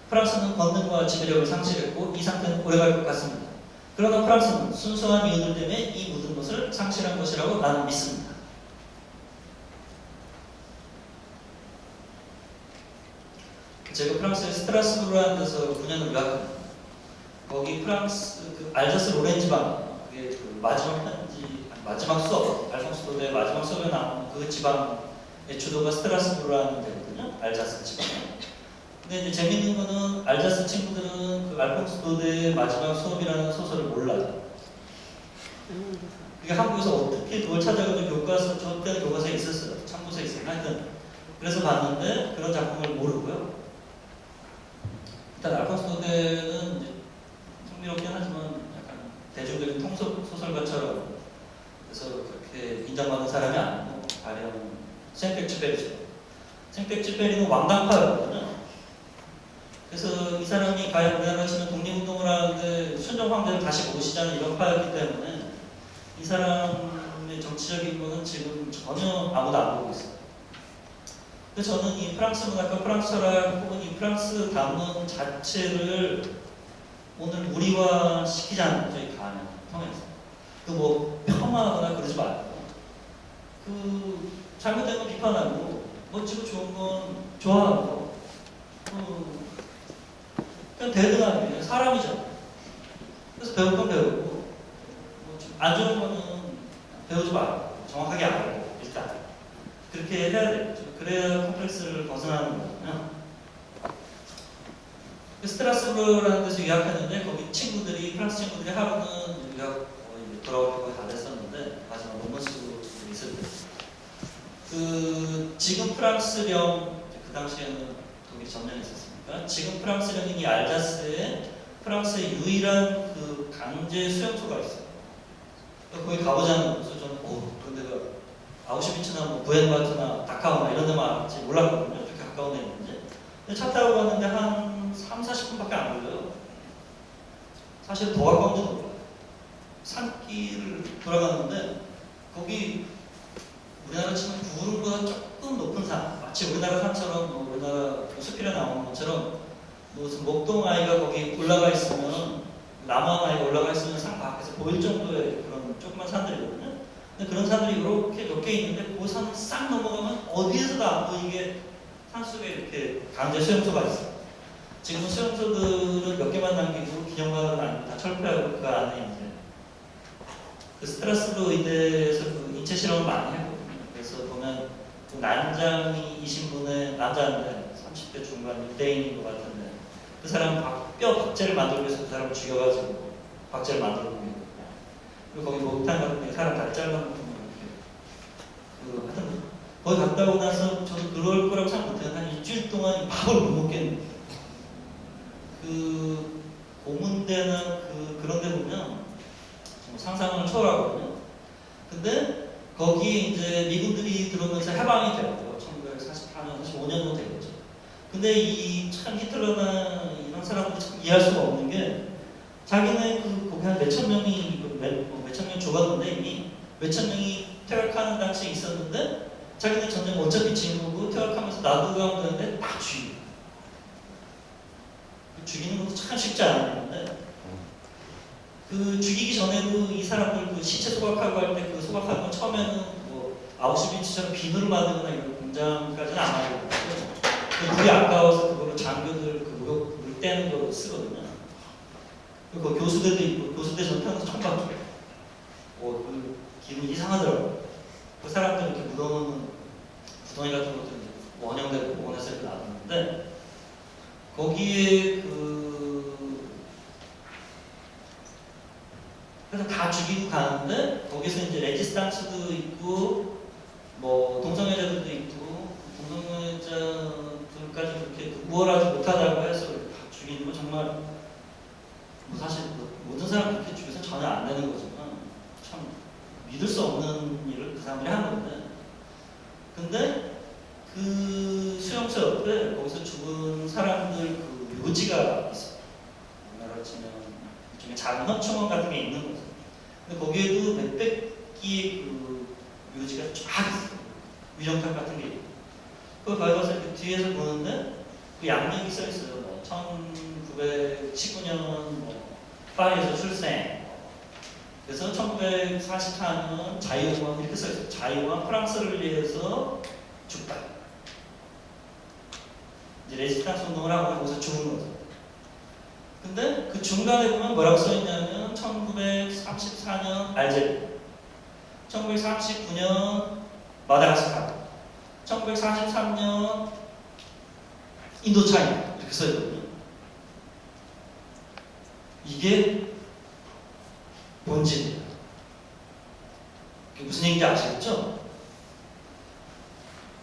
프랑스는 권능과 지배력을 상실했고 이 상태는 오래갈 것 같습니다. 그러나 프랑스는 순수한 이유들 때문에 이 모든 것을 상실한 것이라고 나는 믿습니다. 제가 프랑스의 스트라스부르라는 데서 9년을 유학합니다. 거기 프랑스 그 알자스 로렌 지방 그게 그 마지막 수업 알퐁스 도데의 마지막 수업에 나오는 그 지방의 주도가 스트라스부르라는 데거든요. 알자스 지방. 근데 이제 재밌는 거는 알자스 친구들은 그 알퐁스 도데의 마지막 수업이라는 소설을 몰라요. 그게 한국에서 어떻게 그걸 찾아가지고 교과서 저 때는 교과서에 있었어요. 참고서에 있어요. 하여튼 그래서 봤는데 그런 작품을 모르고요. 일단 알퐁스 도데는 이제 흥미롭긴 하지만 약간 대중적인 통소설가처럼 그래서 그렇게 인정받는 사람이 아니고 가령 생백쥐페리죠. 생백쥐페리는 왕당파였거든요. 그래서 이 사람이 과연 우리나라 치면 독립운동을 하는데 순종 황제를 다시 모시자는 이런 파였기 때문에 이 사람의 정치적인 거는 지금 전혀 아무도 안 보고 있어요. 그래서 저는 이 프랑스 문학과 프랑스 철학 혹은 이 프랑스 담론 자체를 오늘 무리화 시키자는 저희 가면 통해서 그 뭐 폄하하거나 그러지 말고 그 잘못된 건 비판하고 멋지고 좋은 건 좋아하고 그냥 대등하게 사람이죠. 그래서 배울 건 배우고 안 좋은 거는 배우지 말고 정확하게 알고 일단 그렇게 해야 되겠죠. 그래야 컴플렉스를 벗어나는 거거든요. 스트라스부르라는 데서 유학했는데 거기 친구들이 프랑스 친구들이 하루는 유학 돌아오고 다 됐었는데 마지막 논문 쓰고 있을 때 그 지금 프랑스령 그 당시에는 독일 점령이 있었으니까 지금 프랑스령인 이 알자스에 프랑스의 유일한 그 강제 수용소가 있어요. 거기 가보자는 거죠. 저는 그데가 아우슈비츠나 뭐 부엔바트나 다카오나 이런 데만 알았지 몰랐거든요. 이렇게 가까운 데 있는지. 근데 차 타고 갔는데 한 3-40분밖에 안 걸려요. 사실 더 가까운지도 몰라요. 산길을 돌아갔는데 거기 우리나라 치면 구름보다 조금 높은 산 마치 우리나라 산처럼 뭐 우리나라 숲이라 나오는 것처럼 무슨 목동 아이가 거기 올라가 있으면 남한 아이가 올라가 있으면 산 밖에서 보일 정도의 그런 조그만 산들이거든요. 근데 그런 산들이 이렇게 몇 개 있는데 그 산을 싹 넘어가면 어디에서도 안 보이게 산속에 이렇게 강제 수용소가 있어요. 지금 수용소들은 몇 개만 남기고 기념관은 아니고 다 철폐하고 그 안에 이제 그 스트라스부르 의대에서 그 인체 실험을 많이 했거든요. 그래서 보면 그 난장이신 분의 남자인데 30대 중반 유대인인 것 같은데 그 사람 뼈 박제를 만들기 위해서 그 사람을 죽여가지고 박제를 만들고 있거든요. 그리고 거기 목욕탕 같은 데 사람 다리 잘라놓고 이렇게 하여튼 거기 갔다 오고 나서 저도 그럴 거라고 생각 못해요. 한 일주일 동안 밥을 못 먹겠는 그 고문대나 그런 데 보면 상상을 초월하거든요. 근데 거기에 이제 미군들이 들어오면서 해방이 되었고요. 1944년, 45년도 되겠죠. 근데 이 참 히틀러나 이런 사람들이 참 이해할 수가 없는 게 자기네 거기 한 몇천 명이 몇천 명 죽었는데 이미 몇천 명이 퇴각하는 당시에 있었는데 자기네 전쟁 어차피 지는 거고 퇴각하면서 놔두고 하면 되는데 다 죽이고 죽이는 것도 참 쉽지 않았는데 그 죽이기 전에도 이 사람들 그 시체 소각하고 할 때 그 소각하는 건 처음에는 뭐 아우슈비츠처럼 비누를 만들거나 이런 공장까지는 안 하고 그 물이 아까워서 그거를 장교들 그 물 떼는 거로 쓰거든요. 그리고 교수대도 있고 교수대 전타는 처음 봤죠. 그 기분이 이상하더라고요. 그 사람들 이렇게 묻어놓는 구덩이 같은 것도 이제 원형대로 복원해서 이렇게 놔뒀는데 거기에 그래서 다 죽이고 가는데 거기서 이제 레지스탕스도 있고 뭐 동성애자들도 있고 동성애자들까지 그렇게 우월하지 못하다고 해서 다 죽이는 거 정말 뭐 사실 모든 사람 그렇게 죽여서 전혀 안 되는 거지만 참 믿을 수 없는 일을 그 사람들이 한 건데 묘지가 있어요. 우리나라로 치면 일종의 작은 현충원 같은 게 있는 거죠. 근데 거기에도 몇백 개의 그 묘지가 쫙 있어요. 위정탑 같은 게 있고. 그걸 밟아서 그 뒤에서 보는데 그 양력이 써 있어요. 뭐 1919년 뭐 파리에서 출생. 그래서 1944년 자유왕 이렇게 써 있어요. 자유왕 프랑스를 위해서 죽다. 이제 레지스탕스 운동을 하고 거기서 죽은 거죠. 근데 그 중간에 보면 뭐라고 써 있냐면 1934년 알제리, 1939년 마다가스카르, 1943년 인도차이나 이렇게 써 있거든요. 이게 본질이에요. 그게 무슨 얘기인지 아시겠죠?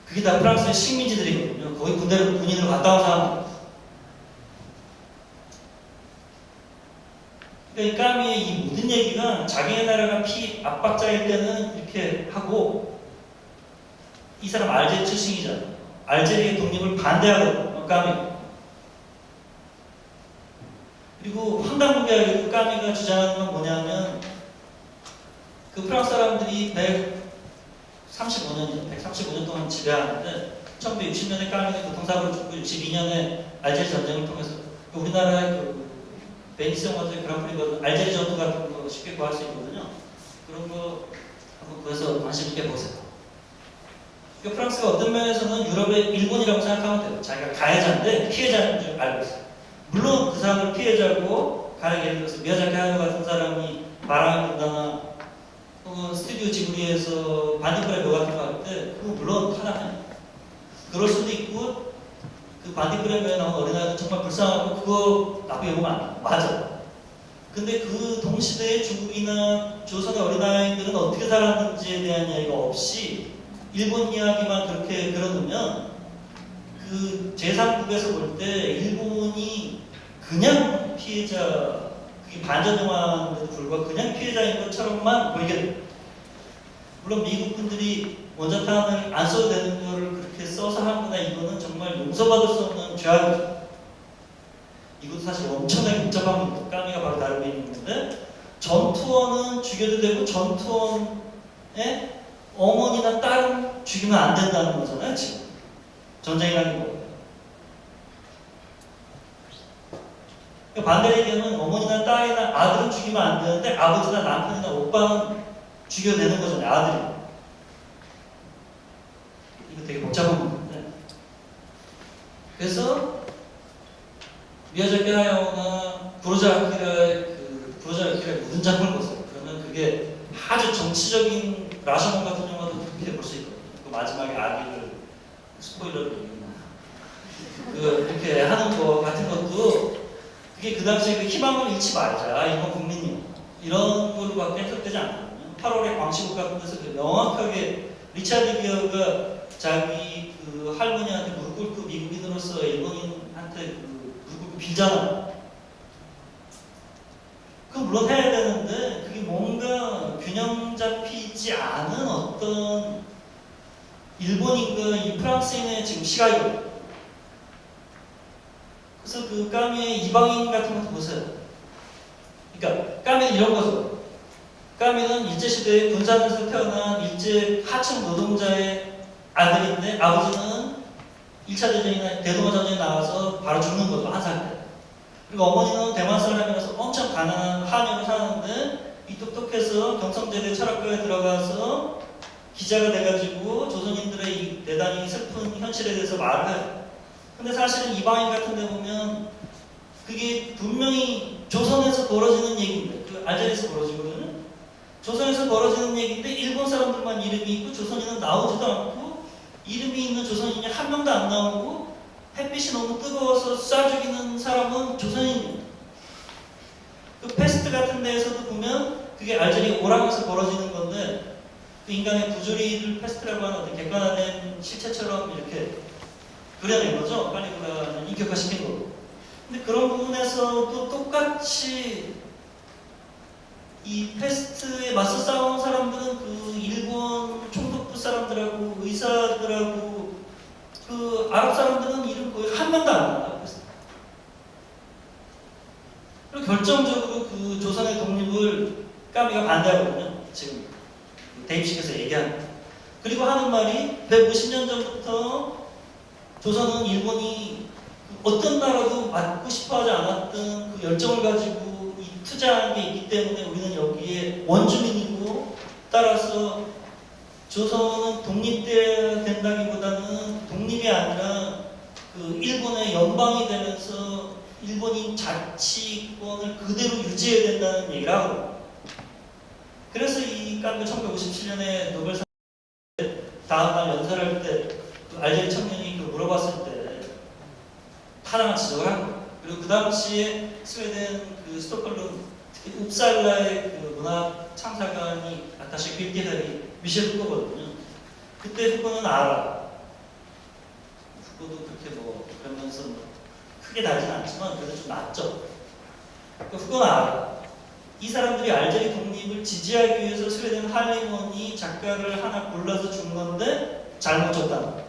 그게 다 프랑스의 식민지들이거든요. 거기 군인으로 갔다 온 사람들. 그러니까 까미의 이 모든 얘기가 자기네 나라가 압박자일 때는 이렇게 하고 이 사람 알제리 출신이잖아요. 알제리의 독립을 반대하거든요. 까미. 그리고 황당무계하게도 까미가 주장하는 건 뭐냐면 그 프랑스 사람들이 135년 동안 지배하는데 1960년에 까미가 교통사고를 죽고 62년에 알제리 전쟁을 통해서 우리나라의 그 베니스 영화제 그랑프리 알제리 전투 같은 거 쉽게 구할 수 있거든요. 그런 거 한번 구해서 관심 있게 보세요. 그러니까 프랑스가 어떤 면에서는 유럽의 일본이라고 생각하면 돼요. 자기가 가해자인데 피해자인 줄 알고 있어요. 물론 그 사람을 피해자고 가령 예를 들어서 미야자키 하야오 같은 사람이 바람을 분다나 혹은 스튜디오 지브리에서 반딧불의 묘 같은 거 할 때 그거 물론 하나는 그럴 수도 있고 그 반딧불의 묘에 나온 어린아이도 정말 불쌍하고 그거 나쁘게 보면 안 돼. 맞아. 근데 그 동시대의 중국이나 조선의 어린아이들은 어떻게 살았는지에 대한 이야기가 없이 일본 이야기만 그렇게 그려놓으면 그 제3국에서 볼 때 일본이 그냥 피해자, 그게 반전 영화인데도 불구하고 그냥 피해자인 것처럼만 보이게 돼요. 물론 미국 분들이 원자탄을 안 써도 되는 거를 그렇게 써서 하는구나, 이거는 정말 용서받을 수 없는 죄악이죠. 이것도 사실 엄청나게 복잡한 문제, 까미가 바로 다루고 있는 건데 전투원은 죽여도 되고 전투원의 어머니나 딸은 죽이면 안 된다는 거잖아요, 지금. 전쟁이라는 거. 그러니까 반대로 얘기하면 어머니나 딸이나 아들은 죽이면 안 되는데 아버지나 남편이나 오빠는 죽여도 되는 거잖아요, 아들이. 이거 되게 복잡한 문제인데. 그래서 미야자키 하야오나 구로자 아키라의 모든 작품을 보세요. 그러면 그게 아주 정치적인 라셔몬 같은 영화도 그렇게 볼 수 있거든요. 그 마지막에 아기를 스포일러를 이렇게 하는 거 같은 것도 그게 그 당시에 그 희망을 잃지 말자. 이건 국민이요. 이런 걸로밖에 해석되지 않거든요. 8월의 광시국 같은 데서 그 명확하게 리차드 기어가 자기 그 할머니한테 무릎 꿇고 미국인으로서 일본인한테 무릎 꿇고 빌잖아. 그건 물론 해야 되는데 그게 뭔가 균형 잡히지 않은 어떤 일본인과 이 프랑스인의 지금 시각이거든요. 그래서 그 까미의 이방인 같은 것도 보세요. 그러니까 까미는 이런 거죠. 까미는 일제시대에 군산에서 태어난 일제 하층 노동자의 아들인데 아버지는 1차 대전이나 대동아 전쟁에 나와서 바로 죽는 거죠. 한 살 때. 그리고 어머니는 대만 사람이라서 엄청 가난한 한양에 사는데 이 똑똑해서 경성제대 철학과에 들어가서 기자가 돼가지고 조선인들의 이 대단히 슬픈 현실에 대해서 말을 해요. 근데 사실은 이방인 같은 데 보면 그게 분명히 조선에서 벌어지는 얘기인데 그 알제리에서 벌어지거든요. 조선에서 벌어지는 얘기인데 일본 사람들만 이름이 있고 조선인은 나오지도 않고 이름이 있는 조선인이 한 명도 안 나오고 햇빛이 너무 뜨거워서 쏴 죽이는 사람은 조선인이에요. 그 패스트 같은 데에서도 보면 그게 알제리 오랑에서 벌어지는 건데 그 인간의 부조리를 패스트라고 하는 어떤 객관화된 실체처럼 이렇게 그려낸 거죠. 칼리굴라는 인격화시킨 거고. 근데 그런 부분에서도 똑같이 이 패스트에 맞서 싸운 사람들은 그 일본 총독부 사람들하고 의사들하고 그 아랍 사람들은 이름 거의 한 명도 안 나와요. 결정적으로 그 조선의 독립을 까미가 반대하거든요. 지금 대입식에서 얘기하는. 그리고 하는 말이 150년 전부터 조선은 일본이 어떤 나라도 맡고 싶어하지 않았던 그 열정을 가지고 투자한 게 있기 때문에 우리는 여기에 원주민이고, 따라서 조선은 독립돼야 된다기보다는 독립이 아니라 그 일본의 연방이 되면서 일본인 자치권을 그대로 유지해야 된다는 얘기를 하고, 그래서 이 까미가 1957년에 노벨상 다음날 연설할 때 그 알제리 청년이 그 물어봤을 때 타당한 지적을 한 거예요. 그리고 그 당시에 스웨덴 그 스톡홀름, 특히 웁살라의 그 문학 창사관이 아타시 빌디헬이 미셸 후코거든요. 그때 후코는 알아. 후코도 그렇게 뭐 그러면서 뭐 크게 다르진 않지만 그래도 좀 낫죠. 그러니까 후코는 알아. 이 사람들이 알제리 독립을 지지하기 위해서 스웨덴 할리먼이 작가를 하나 골라서 준 건데 잘못 줬다는 거예요.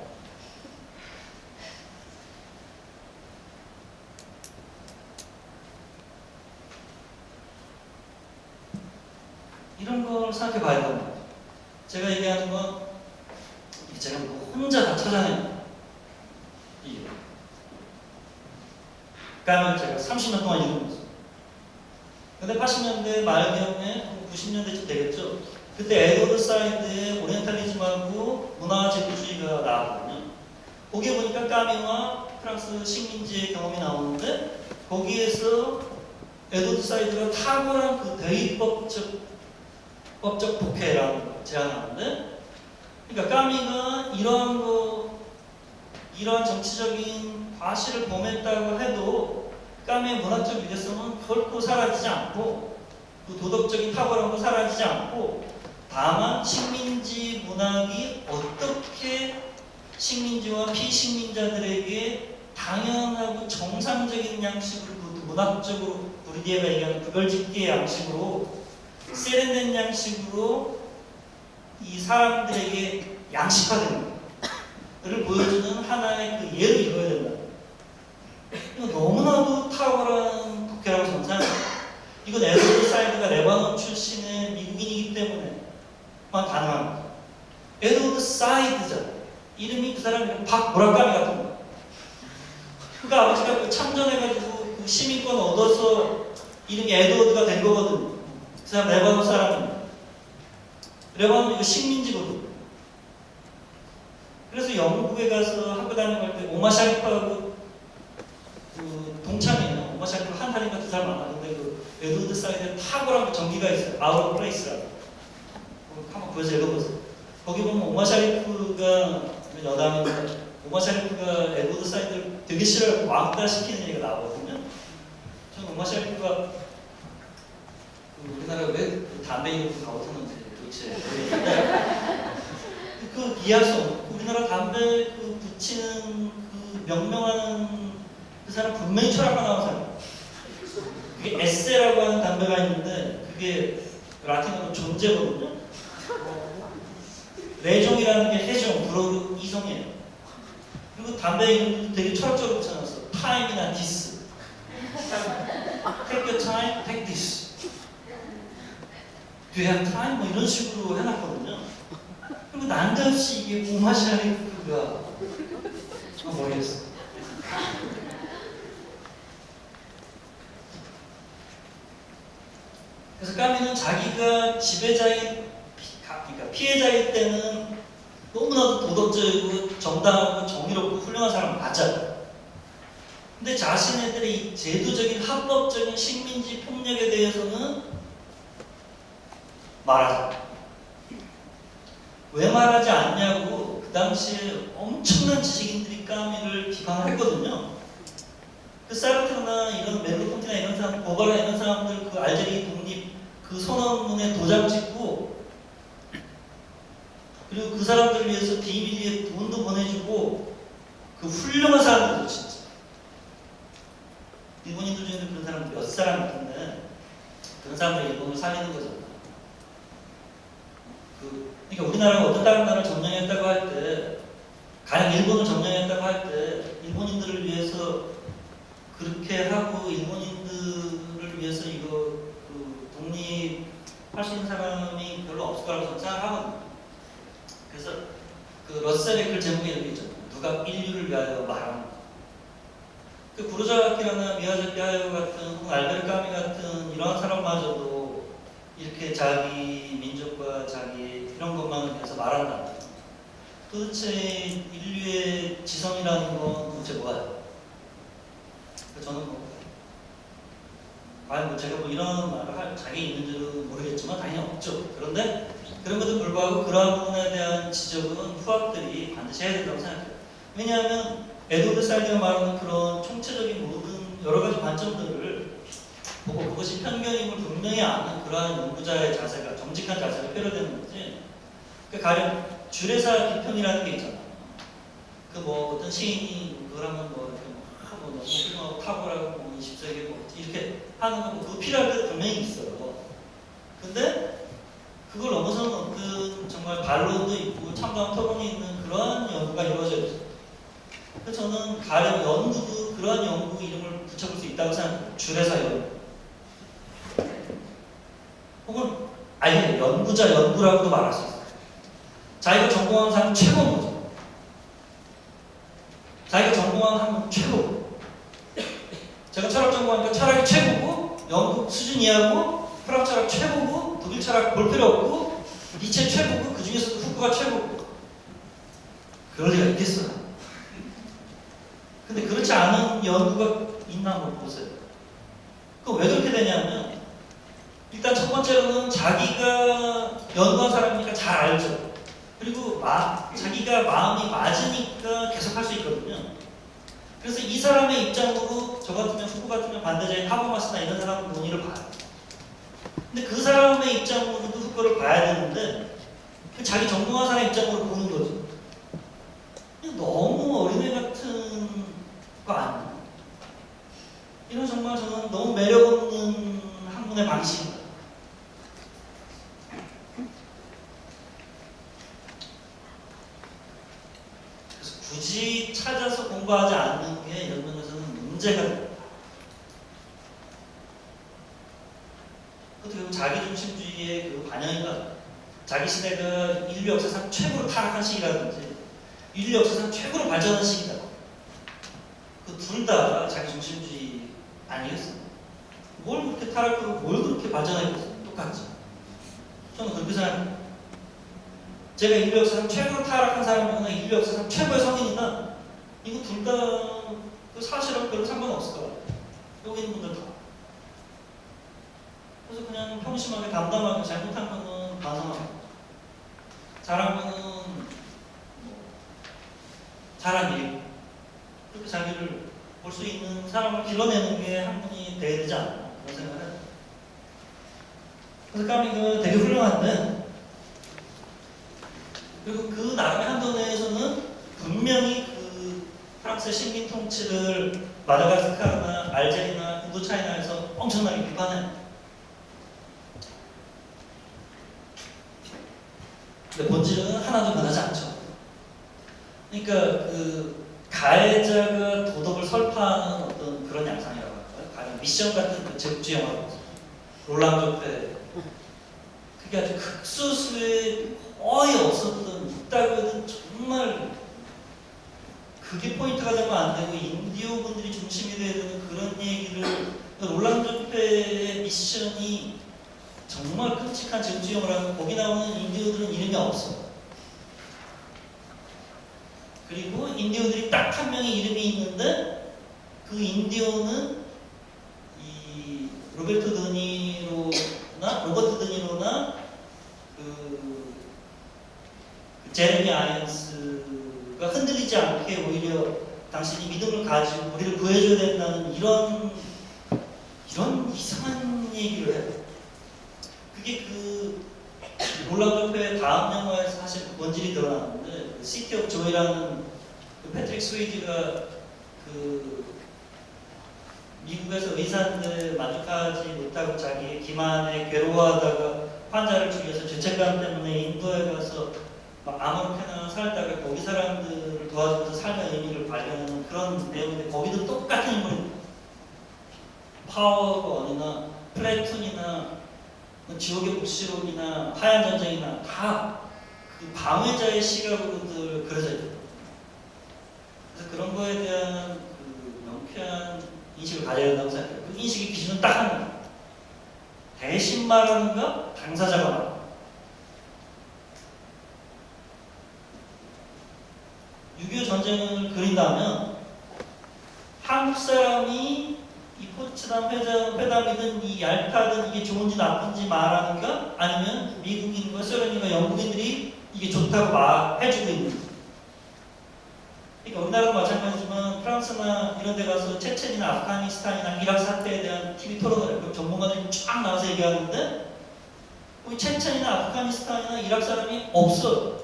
이런 걸 생각해 봐야 됩니다. 제가 얘기하는 건 제가 뭐 혼자 다 찾아내요. 이게 까미를 제가 30년 동안 읽으면서. 근데 80년대 말경에 90년대쯤 되겠죠. 그때 에드워드 사이드의 오리엔탈리즘하고 문화 제도주의가 나왔거든요. 거기에 보니까 까미와 프랑스 식민지의 경험이 나오는데, 거기에서 에드워드 사이드가 탁월한 그 대입법적 독해라는 걸 제안하는데, 그러니까 까미가 이러한 정치적인 과실을 범했다고 해도 까미의 문학적 유대성은 결코 사라지지 않고, 그 도덕적인 탁월함도 사라지지 않고, 다만 식민지 문학이 어떻게 식민지와 피식민자들에게 당연하고 정상적인 양식으로, 문학적으로 우리가 얘기하는 그걸짓기의 양식으로, 세련된 양식으로 이 사람들에게 양식화되는 것을 보여주는 하나의 그 예를 이뤄야 된다. 이거 너무나도 탁월한 독해라고 저는 생각합니다. 이건 에드워드 사이드가 레바논 출신의 미국인이기 때문에 가능합니다. 에드워드 사이드잖아요. 이름이 그 사람 이름 박무라카미 같은 거. 그러니까 아버지가 그 참전해가지고 그 시민권 얻어서 이름이 에드워드가 된 거거든요. 그 사람 레바논 사람입니다. 레바논 이거 식민지거든요. 그래서 영국에 가서 학교 다니는 때 오마 샤리프하고 그 동창이에요. 오마 샤리프 한 살인가 두 살 많았는데 그 에드워드 사이드에 탁월한 그 전기가 있어요. 아웃 플레이스라고. 한번 보여서 읽어보세요. 거기 보면 오마 샤리프가 여담인데, 오마 샤리프가 에드워드 사이드를 되게 싫어하고 왕따 시키는 얘기가 나오거든요. 저는 오마 샤리프가 우리나라가 왜 담배 이렇게 가오트는지 도대체 그 이해할 수 없는, 우리나라 담배 그 붙이는 그 명명하는 그 사람 분명히 철학과 나온 사람. 그게 에세라고 하는 담배가 있는데 그게 라틴어로 존재거든요. 레종이라는 게 해종, 불어로 이성이에요. 그리고 담배 이름도 되게 철학적으로 붙여놨어. 타임이나 디스. Take your time, take this. Do you have time? 뭐 이런 식으로 해놨거든요. 그리고 난데없이 이게 오마샤리프가 모르겠어. 그래서 까미는 자기가 지배자인, 그러니까 피해자일 때는 너무나도 도덕적이고 정당하고 정의롭고 훌륭한 사람 맞아요. 근데 자신네들의 이 제도적인 합법적인 식민지 폭력에 대해서는 말하지. 왜 말하지 않냐고 그 당시에 엄청난 지식인들이 까미를 비판을 했거든요. 그 사르트르나 이런 메르폰티나 이런 사람, 보발라 이런 사람들 그 알제리 독립 그 선언문에 도장 찍고, 그리고 그 사람들을 위해서 비밀리에 돈도 보내주고, 그 훌륭한 사람들도 진짜. 일본인들 중에는 그런 사람 몇 사람 있던데 그런 사람들이 일본을 살리는 거잖아. 그러니까 우리나라가 어떤 다른 나라를 점령했다고 할 때, 가령 일본을 점령했다고 할 때 일본인들을 위해서 그렇게 하고 일본인들을 인류를 위해서 이거 독립할 수 있는 사람이 별로 없을 거라고 저는 생각하거든요. 그래서 그 러셀의 글 제목이 이렇게 있죠. 누가 인류를 위하여 말하는 거. 그 부르자키라나 미야자키 하야오 같은 혹은 알베르 까미 같은 이러한 사람마저도 이렇게 자기 민족과 자기 이런 것만을 위해서 말한다. 도대체 인류의 지성이라는 건 도대체 뭐예요? 저는 과연 제가 이런 말을 할 자격이 있는지는 모르겠지만 당연히 없죠. 그런데 그럼에도 불구하고 그러한 부분에 대한 지적은 후학들이 반드시 해야 된다고 생각해요. 왜냐하면 에드워드 사이드가 말하는 그런 총체적인 모든 여러 가지 관점들을 보고 그것이 편견임을 분명히 아는 그러한 연구자의 자세가 정직한 자세가 필요되는 거지. 가령 주례사 비평이라는 게 있잖아. 어떤 시인이 그걸 하면 너무 훌륭하고 탁월하고 20세기 이렇게 하는 거 그거 필요할 때 분명히 있어요. 근데 그걸 넘어서는 정말 반론도 있고 참다운 토론이 있는 그러한 연구가 이루어져야 돼요. 그래서 저는 가령 연구도 그러한 연구 이름을 붙여볼 수 있다고 생각해요. 주례사 연구. 혹은 아예 연구자 연구라고도 말할 수 있어요. 자기가 전공한 사람 최고인 거죠. 자기가 전공한 사람은 최고. 제가 철학 전공하니까 철학이 최고고 영국 수준 이하고 프랑스 철학 최고고 독일 철학 볼 필요 없고 니체 최고고 그 중에서도 후쿠가 최고고 그럴 리가 있겠어요. 근데 그렇지 않은 연구가 있나 한번 보세요. 그거 왜 그렇게 되냐면 일단 첫 번째로는 자기가 연구한 사람이니까 잘 알죠. 그리고 자기가 마음이 맞으니까 계속 할 수 있거든요. 그래서 이 사람의 입장으로 저 같으면 후보 같으면 반대자인 하버마스나 이런 사람은 논의를 봐요. 근데 그 사람의 입장으로도 후보를 봐야 되는데 자기 전공한 사람 입장으로 보는 거죠. 너무 어린애 같은 거 아니에요? 이런 정말 저는 너무 매력없는 학문의 방식입니다. 굳이 찾아서 공부하지 않는 게 이런 면에서는 문제가 됩니다. 그것도 자기중심주의의 반영인가? 자기 시대가 인류 역사상 최고로 타락한 시기라든지 인류 역사상 최고로 발전한 시기다. 그 둘 다 자기중심주의 아니겠어요? 뭘 그렇게 타락하고 뭘 그렇게 발전했겠어요? 똑같죠. 저는 그렇게 생각합니다. 제가 인류 역사상 최고로 타락한 사람이거나 인류 역사상 최고의 성인이다. 이거 둘 다 그 사실은 별로 상관없을 것 같아요. 여기 있는 분들 다. 그래서 그냥 평심하게 담담하게 잘못한 거는 반성하고 잘한 거는 잘한 일 그렇게 자기를 볼 수 있는 사람을 길러내는 게 학문이 돼야 되지 않나 그런 생각을 해요. 그래서 까미가 되게 훌륭한데 그리고 그 나름의 한도 내에서는 분명히 그 프랑스의 식민 통치를 마다가스카르나 알제리나 인도차이나에서 엄청나게 비판해요. 근데 본질은 하나도 변하지 않죠. 그러니까 그 가해자가 도덕을 설파하는 어떤 그런 양상이라고 할까요? 가령 미션 같은 그 제국주의 영화 롤랑 조페 그게 아주 극소수의 거의 없었던 있다고는 정말 그게 포인트가 되면 안 되고 인디오 분들이 중심이 돼야 되는 그런 얘기를 롤랑 조페의 미션이 정말 끔찍한 제국주의 영화라는 거기 나오는 인디오들은 이름이 없어. 그리고 인디오들이 딱 한 명의 이름이 있는데 그 인디오는 이 로버트 드니로나 그 제레미 아이언스가 흔들리지 않게 오히려 당신이 믿음을 가지고 우리를 구해줘야 된다는 이런 이상한 얘기를 해요. 그게 그 롤라조페의 다음 영화에서 사실 그 본질이 드러나는데 그 시티 오브 조이라는 그 패트릭 스웨이지가 그 미국에서 의사인데 만족하지 못하고 자기 기만에 괴로워하다가 환자를 죽여서 죄책감 때문에 인도에 가서 막 아무렇게나 살다가 거기 사람들을 도와주면서 삶의 의미를 발견하는 그런 내용인데 거기도 똑같은 인물입니다. 파워가 어느나 플래툰이나 지옥의 복시록이나 하얀 전쟁이나 다 그 방해자의 시각으로들 그려져 있거든요. 그래서 그런 거에 대한 그 명쾌한 인식을 가져야 된다고 생각해요. 그 인식의 기준은 딱 하나입니다. 대신 말하는가, 당사자가 말하는가. 6.25 전쟁을 그린다면 한국 사람이 이 포츠담 회담이든 이 얄타든 이게 좋은지 나쁜지 말하는가, 아니면 미국인과 소련인과 영국인들이 이게 좋다고 해주고 있는지. 그러니까 우리나라도 마찬가지지만 프랑스나 이런 데 가서 체첸이나 아프가니스탄이나 이라크 사태에 대한 TV 토론을 해요. 그럼 전문가들이 쫙 나와서 얘기하는데 우리 체첸이나 아프가니스탄이나 이라크 사람이 없어요.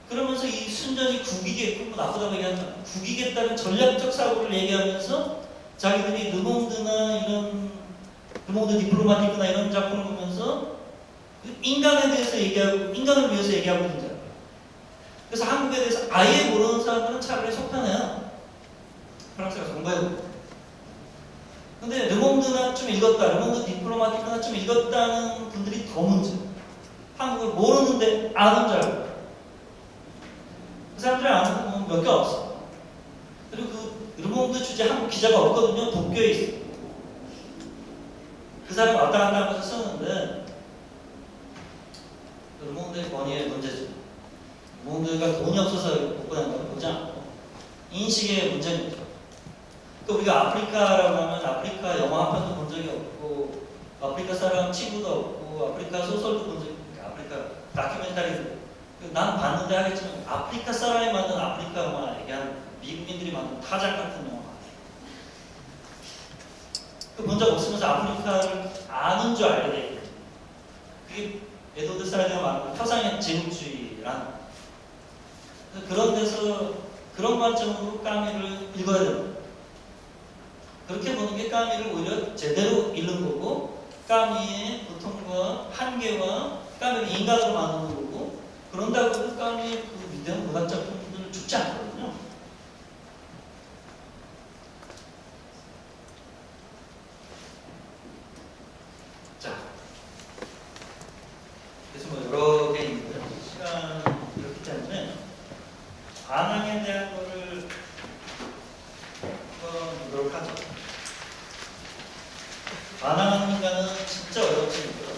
그러면서 이 순전히 국익에 뭐 나쁘다고 얘기하는 거야. 국익에 전략적 사고를 얘기하면서 자기들이 르몽드나 이런 르몽드 디플로마티크나 이런 작품을 보면서 인간에 대해서 얘기하고 인간을 위해서 얘기하고 있는 거야. 그래서 한국에 대해서 아예 모르는 사람들은 차라리 속편해요. 프랑스가 정보해보고. 근데 르몽드나 좀 읽었다, 르몽드 디플로마티크나 좀 읽었다는 분들이 더 문제. 한국을 모르는데 아는 줄 알고. 그 사람들이 아는 건 몇 개 없어. 그리고 그 르몽드 주재 한국 기자가 없거든요. 도쿄에 있어. 그 사람이 왔다 갔다 하면서 썼는데 르몽드의 권위의 문제죠. 르몽드가 돈이 없어서 못 보낸 건 보지 않고 인식의 문제입니다. 또 우리가 아프리카라고 하면 아프리카 영화 한 편도 본 적이 없고 아프리카 사람 친구도 없고 아프리카 소설도 본 적이 없고 아프리카 다큐멘터리도 난 봤는데 하겠지만 아프리카 사람이 만든 아프리카 영화 얘기한 미국인들이 만든 타작 같은 영화 그 본 적 없으면서 아프리카를 아는 줄 알게 돼. 그게 에드워드 사이드가 말하는 표상의 제국주의란 그런 데서 그런 관점으로 까미를 읽어야 됩니다. 그렇게 보는 게 까미를 오히려 제대로 읽는 거고 까미의 고통과 한계와 까미를 인간으로 만드는 거고 그런다고 해도 까미의 그 위대한 문학작품들을 죽지 않거든요. 자, 그래서 뭐 여러 개 있는데요. 시간이 그렇기 때문에 반항에 대한 거를 한번 보도록 하죠. 반항하는 인간은 진짜 어려운 책이고요.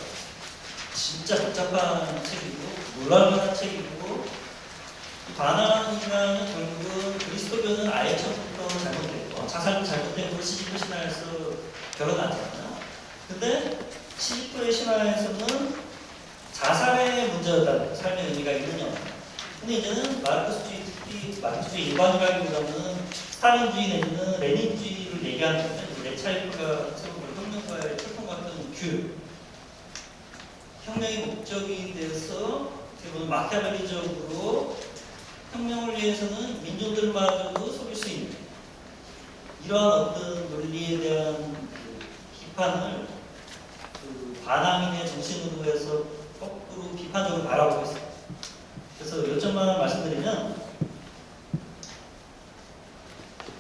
진짜 복잡한 책이고 놀랄만한 책이고 반항하는 인간은 결국은 그리스도교는 아예 처음부터 잘못됐고 자살도 잘못된 걸 시지프 신화에서 결혼하잖아요. 근데 시지프의 신화에서는 자살의 문제였다. 삶의 의미가 있느냐. 근데 이제는 마르크스주의, 특히 마르크스주의 일반이라기보다는 스탈린주의 내지는 레닌주의를 얘기하는 건데 레차이프가 세운 혁명가의 출판 같은 규 혁명의 목적이 돼서 보면 마키아벨리적으로 혁명을 위해서는 민족들마저도 속일 수 있는 이러한 어떤 논리에 대한 그 비판을 그 반항인의 정신으로 해서 거꾸로 비판적으로 바라보고 있습니다. 그래서 요점만 말씀드리면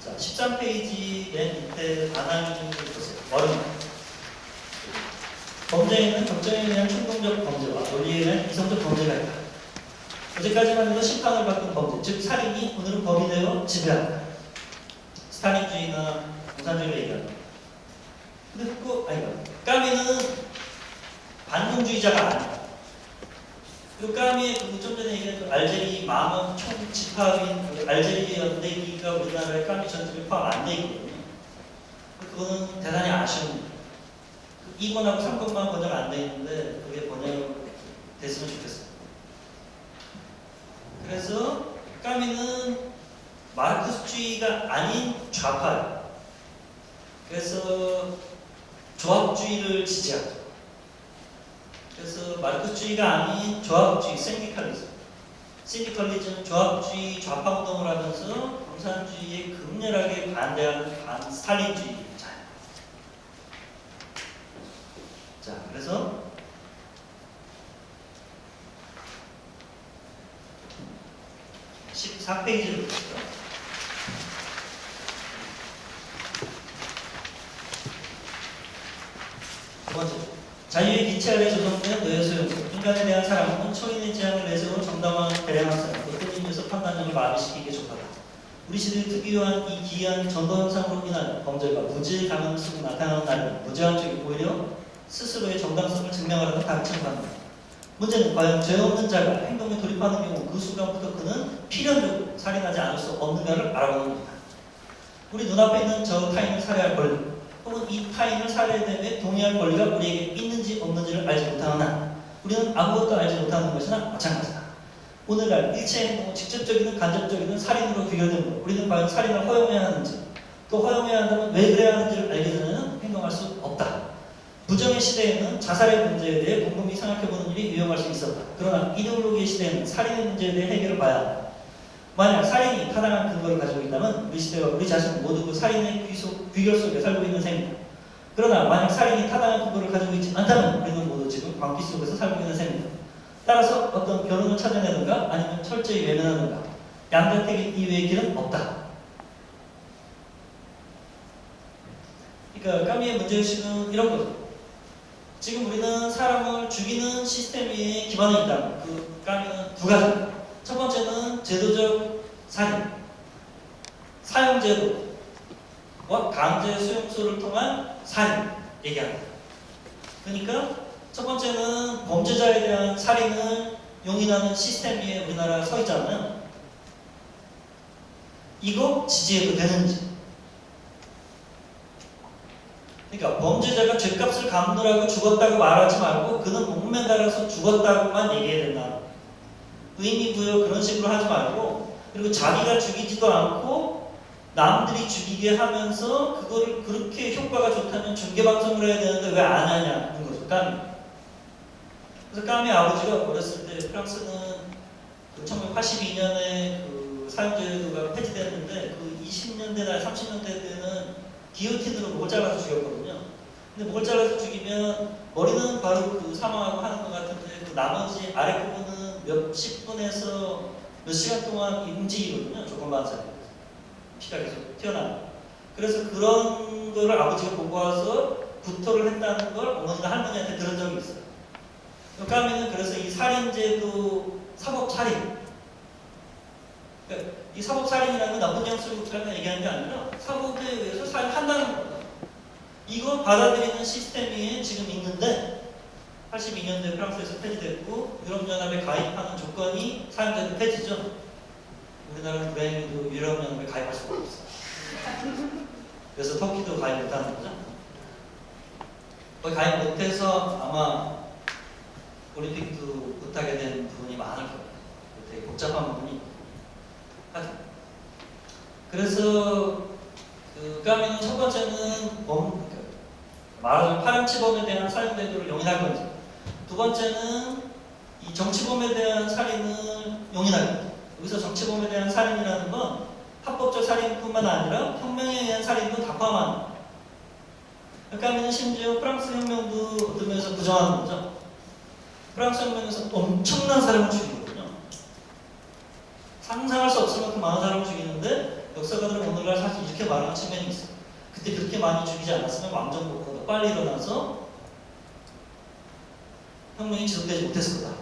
자 13페이지 맨 밑에 반항인을 보세요. 어렵습니다. 범죄에는 결정에 대한 충동적 범죄와 논리에 대한 이성적 범죄가 있다. 어제까지만 해도 심판을 받은 범죄, 즉 살인이 오늘은 법이 되어 지배한다. 스탈린주의나 공산주의를 얘기한다. 근데 그거 아니다. 까미는 반동주의자가 아니다. 그리고 까미의 그 좀 전에 얘기한 그 알제리 망원 총 집합인 그 알제리 연대기가 우리나라의 까미 전투에 포함 안 돼 있거든요. 그거는 대단히 아쉬운. 2권하고 3권만 번역 안 돼 있는데 그게 번역 됐으면 좋겠어요. 그래서 까미는 마르크스주의가 아닌 좌파예요. 그래서 조합주의를 지지하죠. 그래서 마르크스주의가 아닌 조합주의, 신디컬리즘, 조합주의 좌파 운동을 하면서 공산주의에 극렬하게 반대하는 반스탈린주의. 자, 그래서 14페이지를 보시죠. 자유의 기체 아래 조성된 노예 수용, 인간에 대한 사랑은 초인의 지향을 내세워 정당한 대량학살, 어떤 의미에서 판단력을 마비시키기에 족하다. 우리 시대 특유한 이 기이한 전도 현상으로 인한 범죄가 무지의 가면을 쓰고 나타나는 날은 무죄한 쪽이 오히려 스스로의 정당성을 증명하려는 가르침받는다. 문제는 과연 죄 없는 자가 행동에 돌입하는 경우 그 순간부터 그는 필연적으로 살인하지 않을 수 없는가를 알아보는 겁니다. 우리 눈앞에 있는 저 타인을 살해할 권리, 혹은 이 타인을 살해됨에 동의할 권리가 우리에게 있는지 없는지를 알지 못하는 한 우리는 아무것도 알지 못하는 것이나 마찬가지다. 오늘날 일체 행동은 직접적이든 간접적이든 살인으로 귀결되므로 우리는 과연 살인을 허용해야 하는지, 또 허용해야 한다면 왜 그래야 하는지를 알기 전에는 행동할 수 없다. 부정의 시대에는 자살의 문제에 대해 곰곰이 생각해보는 일이 유용할 수 있었다. 그러나 이데올로기의 시대에는 살인의 문제에 대해 해결을 봐야 한다. 만약 살인이 타당한 근거를 가지고 있다면 우리 시대와 우리 자신은 모두 그 살인의 귀결 속에 살고 있는 셈이다. 그러나 만약 살인이 타당한 근거를 가지고 있지 않다면 우리는 모두 지금 광기 속에서 살고 있는 셈이다. 따라서 어떤 변론을 찾아내는가 아니면 철저히 외면하는가, 양자택일 이외의 길은 없다. 그러니까 까미의 문제의식은 이런 거죠. 지금 우리는 사람을 죽이는 시스템 위에 기반해 있다. 그 까미는 두 가지. 첫 번째는 제도적 살인, 사형제도와 강제 수용소를 통한 살인 얘기합니다. 그러니까 첫 번째는 범죄자에 대한 살인을 용인하는 시스템 위에 우리나라가 서 있잖아요. 이거 지지해도 되는지. 그러니까 범죄자가 죗값을 갚느라고 죽었다고 말하지 말고 그는 목매 달아서 죽었다고만 얘기해야 된다. 의미 부여 그런 식으로 하지 말고, 그리고 자기가 죽이지도 않고 남들이 죽이게 하면서 그거를 그렇게 효과가 좋다면 중계방송을 해야 되는데 왜 안 하냐는 거죠. 까미. 그래서 까미 아버지가 어렸을 때 프랑스는 그 1982년에 그 사형제도가 폐지됐는데 그 20년대나 30년대 때는 기요틴으로 목을 잘라서 죽였거든요. 근데 목을 잘라서 죽이면 머리는 바로 그 사망하고 하는 것 같은데 그 나머지 아랫부분은 몇십 분에서 몇 시간 동안 움직이거든요. 조건반사에 피가 계속 튀어나와요. 그래서 그런 거를 아버지가 보고 와서 구토를 했다는 걸 어머니가 할머니한테 들은 적이 있어요. 까미는 그래서 이 살인제도 사법살인, 그러니까 이 사법살인이라는 건 나쁜 양수를 얘기하는 게 아니라 사법에 의해서 살인한다는 거예요. 이거 받아들이는 시스템이 지금 있는데 82년도에 프랑스에서 폐지됐고 유럽연합에 가입하는 조건이 사형제도 폐지죠. 우리나라는 불행히도 유럽연합에 가입할 수가 없어요. 그래서 터키도 가입 못하는 거죠. 거기 가입 못해서 아마 올림픽도 못하게 된 부분이 많을 거예요. 되게 복잡한 부분이. 그래서 그 까미는 첫 번째는 말하자면 파렴치범에 대한 살인제도를 용인할 건지, 두 번째는 이 정치범에 대한 살인을 용인할 건지. 여기서 정치범에 대한 살인이라는 건 합법적 살인뿐만 아니라 혁명에 의한 살인도 다 포함합니다. 까미는 심지어 프랑스 혁명도 어떤 면에서 부정하는 거죠. 프랑스 혁명에서 엄청난 사람을 죽이거든요. 상상할 수 없을 만큼 많은 사람을 죽이는데 역사가들은 오늘날 사실 이렇게 말하는 측면이 있어요. 그때 그렇게 많이 죽이지 않았으면 왕정국가가 빨리 일어나서 혁명이 지속되지 못했을 거다.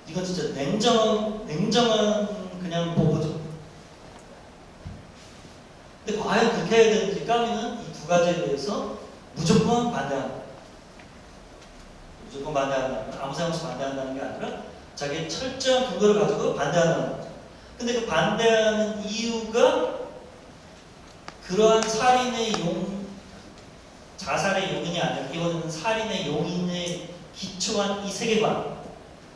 이건 진짜 냉정한 그냥 보고죠. 근데 과연 그렇게 해야 되는지 까미는 이 두 가지에 대해서 무조건 반대한다. 무조건 반대한다는 아무 생각 없이 반대한다는 게 아니라 자기의 철저한 근거를 가지고 반대한다는 거죠. 근데 그 반대하는 이유가 그러한 살인의 자살의 용인이 아니라 이번에는 살인의 용인에 기초한 이 세계관,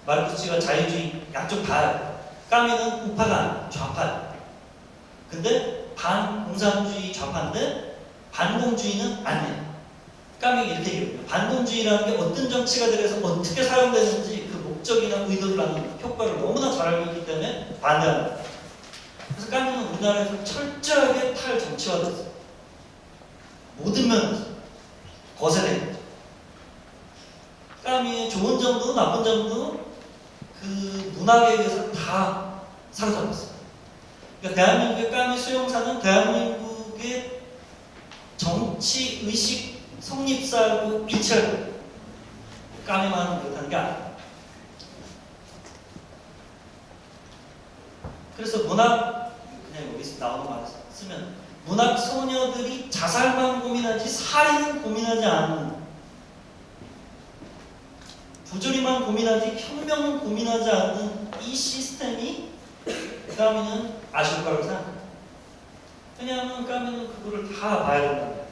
마르크스주의와 자유주의 양쪽 다. 까미는 우파가 좌파. 근데 반공산주의 좌파인데 반공주의는 아니에요. 까미가 이렇게 얘기해요. 반공주의라는 게 어떤 정치가 들어서 어떻게 사용되는지 그 목적이나 의도를 아는 효과를 너무나 잘 알고 있기 때문에 반대합니다. 그래서 까미는 우리나라에서 철저하게 탈정치화됐어요. 모든 면에서 거세된 거죠. 까미의 좋은 점도 나쁜 점도 그 문학에 의해서 다 사로잡혔어요. 그러니까 대한민국의 까미 수용사는 대한민국의 정치 의식 성립사하고 일치할 거예요. 까미만 그렇다는 게 아니에요. 그래서 문학, 그냥 여기서 나오는 말 쓰면 문학 소녀들이 자살만 고민하지 살인은 고민하지 않는, 부조리만 고민하지 혁명은 고민하지 않는 이 시스템이 까미는 아쉬울 거라고 생각합니다. 왜냐하면 까미는 그거를 다 봐야 된다.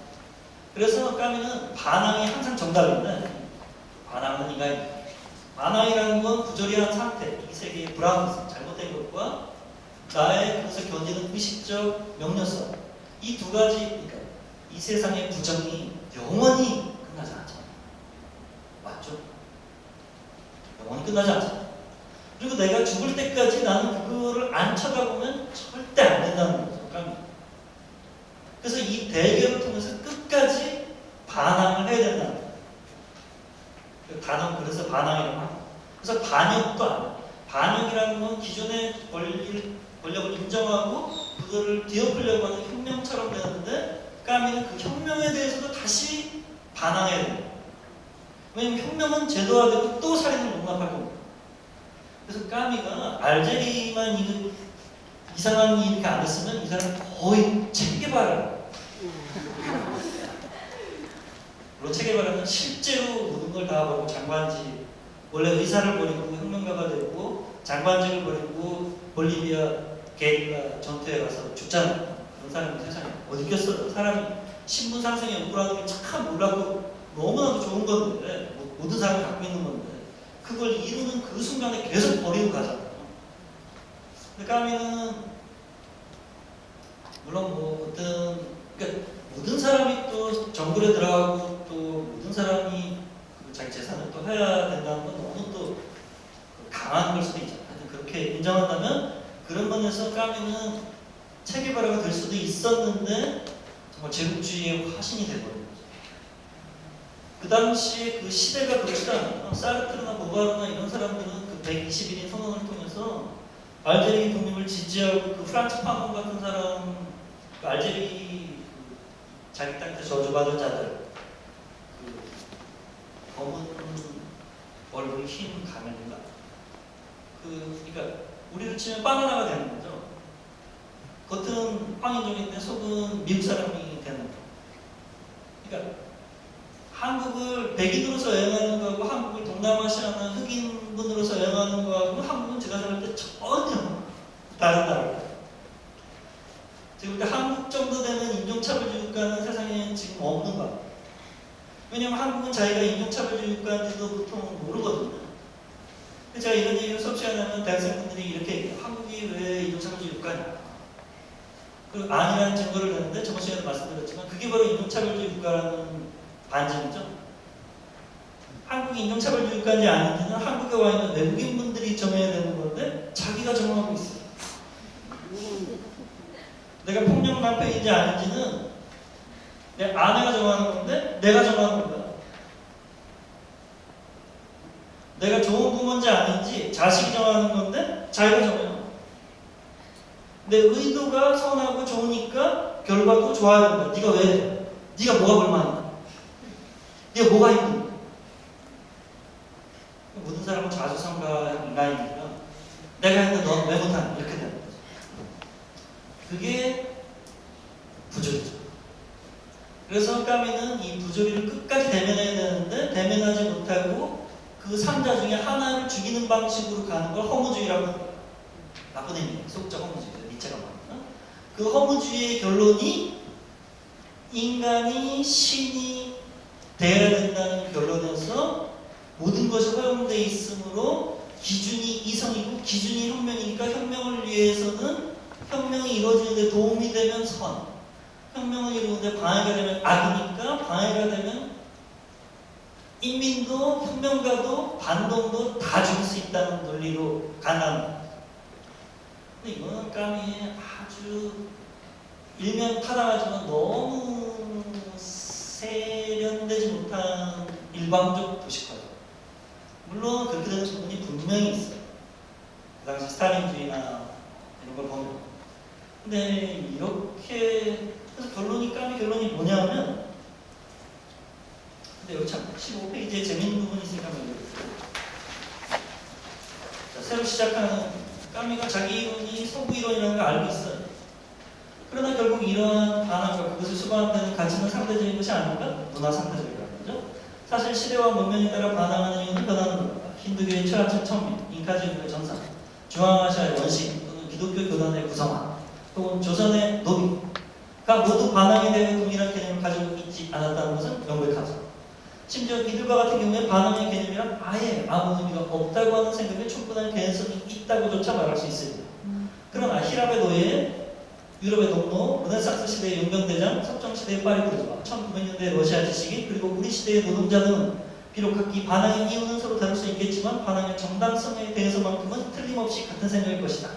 그래서 까미는 반항이 항상 정답인데, 반항은 인간입니다. 반항이라는 건 부조리한 상태, 이 세계의 불안함, 잘못된 것과 나의 그것을 견디는 의식적 명료성, 이 두 가지, 그러니까 이 세상의 부정이 영원히 끝나지 않잖아요. 맞죠? 영원히 끝나지 않잖아요. 그리고 내가 죽을 때까지 나는 그거를 안 쳐다보면 절대 안 된다는 거죠. 그래서 이 대결을 통해서 끝까지 반항을 해야 된다는 거예요. 단어, 그래서 반항이라고 합니다. 그래서 반역도 안 해요. 반역이라는 건 기존의 권력을 인정하고 그거를 뒤엎으려고 하는 혁명처럼 되는데, 까미는 그 혁명에 대해서도 다시 반항해야 돼요. 왜냐하면 혁명은 제도화되고 또 살인을 용납할 겁니다. 그래서 까미가 알제리만 이상한 일 이렇게 안 했으면 이 사람은 거의 체계바라예요. 물론 체계바라는 실제로 모든 걸 다 버리고 장관직, 원래 의사를 버리고 혁명가가 되고 장관직을 버리고 볼리비아 게릴라 전투에 가서 죽잖아요. 그런 사람이 세상에 어디 있겠어요. 사람이 신분 상승의 욕구라는 게 참 놀랍고 너무나도 좋은 건데, 모든 사람이 갖고 있는 건데 그걸 이루는 그 순간에 계속 버리고 가잖아요. 근데 까미는 물론 뭐 어떤, 그러니까 모든 사람이 또 정글에 들어가고 또 모든 사람이 자기 재산을 또 해야 된다는 건 너무 또 강한 걸 수도 있잖아요. 그렇게 인정한다면 그런 면에서 까미는 체계바라가 될 수도 있었는데 정말 제국주의의 화신이 돼버린 거죠. 그 당시에 그 시대가 그렇지도 사르트르나 모바르나 이런 사람들은 그 120일인 선언을 통해서 알제리 독립을 지지하고 그 프란츠 파몬 같은 사람, 그 알제리 자기 땅에서 저주받은 자들, 그 검은 얼굴 흰 가면인가, 그러니까 우리로 치면 바나나가 되는 거죠. 겉은 황인종인데 속은 미국 사람이 되는 거죠. 그러니까 한국을 백인으로서 여행하는 거하고 한국을 동남아시아나 흑인분으로서 여행하는 거하고 한국은 제가 생각할 때 전혀 다른 나라예요. 지금 한국 정도 되는 인종차별주의 국가는 세상에 지금 없는 거예요. 왜냐하면 한국은 자기가 인종차별주의 국가인지도 보통 모르거든요. 제가 이런 얘기를 수업 시간에 하면 대학생분들이 이렇게 얘기해요. 한국이 왜 인종차별주의 국가냐? 그 아니라는 증거를 내는데 저번 시간에 말씀드렸지만 그게 바로 인종차별주의 국가라는 반증이죠. 한국이 인종차별주의 국가인지 아닌지는 한국에 와 있는 외국인분들이 정해야 되는 건데 자기가 정하고 있어요. 내가 폭력 남편인지 아닌지는 내 아내가 정하는 건데 내가 정하는 거야. 내가 좋은 부모인지 아닌지 자식이 정하는 건데 자기가 정해요. 내 의도가 선하고 좋으니까 결과도 좋아야 된다. 네가 왜 해? 네가 뭐가 불만이야? 네가 뭐가 힘들어? 모든 사람은 자주성가 인간이니까 내가 했는데 넌 왜 못하냐? 이렇게 되는 거죠. 그게 부조리죠. 그래서 까미는 이 부조리를 끝까지 대면해야 되는데 대면하지 못하고 그 3자 중에 하나를 죽이는 방식으로 가는 걸 허무주의라고 합니다. 나쁜 의미, 소극적 허무주의, 니체가 말하는 그 허무주의의 결론이 인간이 신이 되어야 된다는 결론에서 모든 것이 허용되어 있으므로 기준이 이성이고 기준이 혁명이니까 혁명을 위해서는 혁명이 이루어지는데 도움이 되면 선, 혁명을 이루는데 방해가 되면 악이니까 방해가 되면 인민도 혁명가도 반동도 다 죽일 수 있다는 논리로 간다는. 근데 이거는 까미의 아주 일면타당하지만 너무 세련되지 못한 일방적 도식화죠. 물론 그렇게 되는 부분이 분명히 있어요. 그 당시 스탈린주의나 이런 걸 보면. 근데 이렇게 그래서 까미 결론이 뭐냐면, 근데 여기 참 15페이지에 재밌는 부분이 있으니까 한번 시작하는 까미가 자기 이론이 서구 이론이라는 걸 알고 있어요. 그러나 결국 이러한 반항과 그것을 수반하는 데는 가치는 상대적인 것이 아닌가? 문화 상대적이라는 거죠. 사실 시대와 문명에 따라 반항하는 이유는 변하는 겁니다. 힌두교의 철학적 천민, 잉카제국의 전사, 중앙아시아의 원시, 또는 기독교 교단의 구성화, 혹은 조선의 노비가 모두 반항에 대한 동일한 개념을 가지고 있지 않았다는 것은 명백하죠. 심지어 이들과 같은 경우에 반항의 개념이란 아예 아무 의미가 없다고 하는 생각에 충분한 개연성이 있다고조차 말할 수 있습니다. 그러나 히랍의 노예, 유럽의 농노, 르네상스 시대의 용병대장, 석정시대의 파리 부르주아, 1900년대 러시아 지식인, 그리고 우리 시대의 노동자들은 비록 각기 반항의 이유는 서로 다를 수 있겠지만 반항의 정당성에 대해서만큼은 틀림없이 같은 생각일 것이다.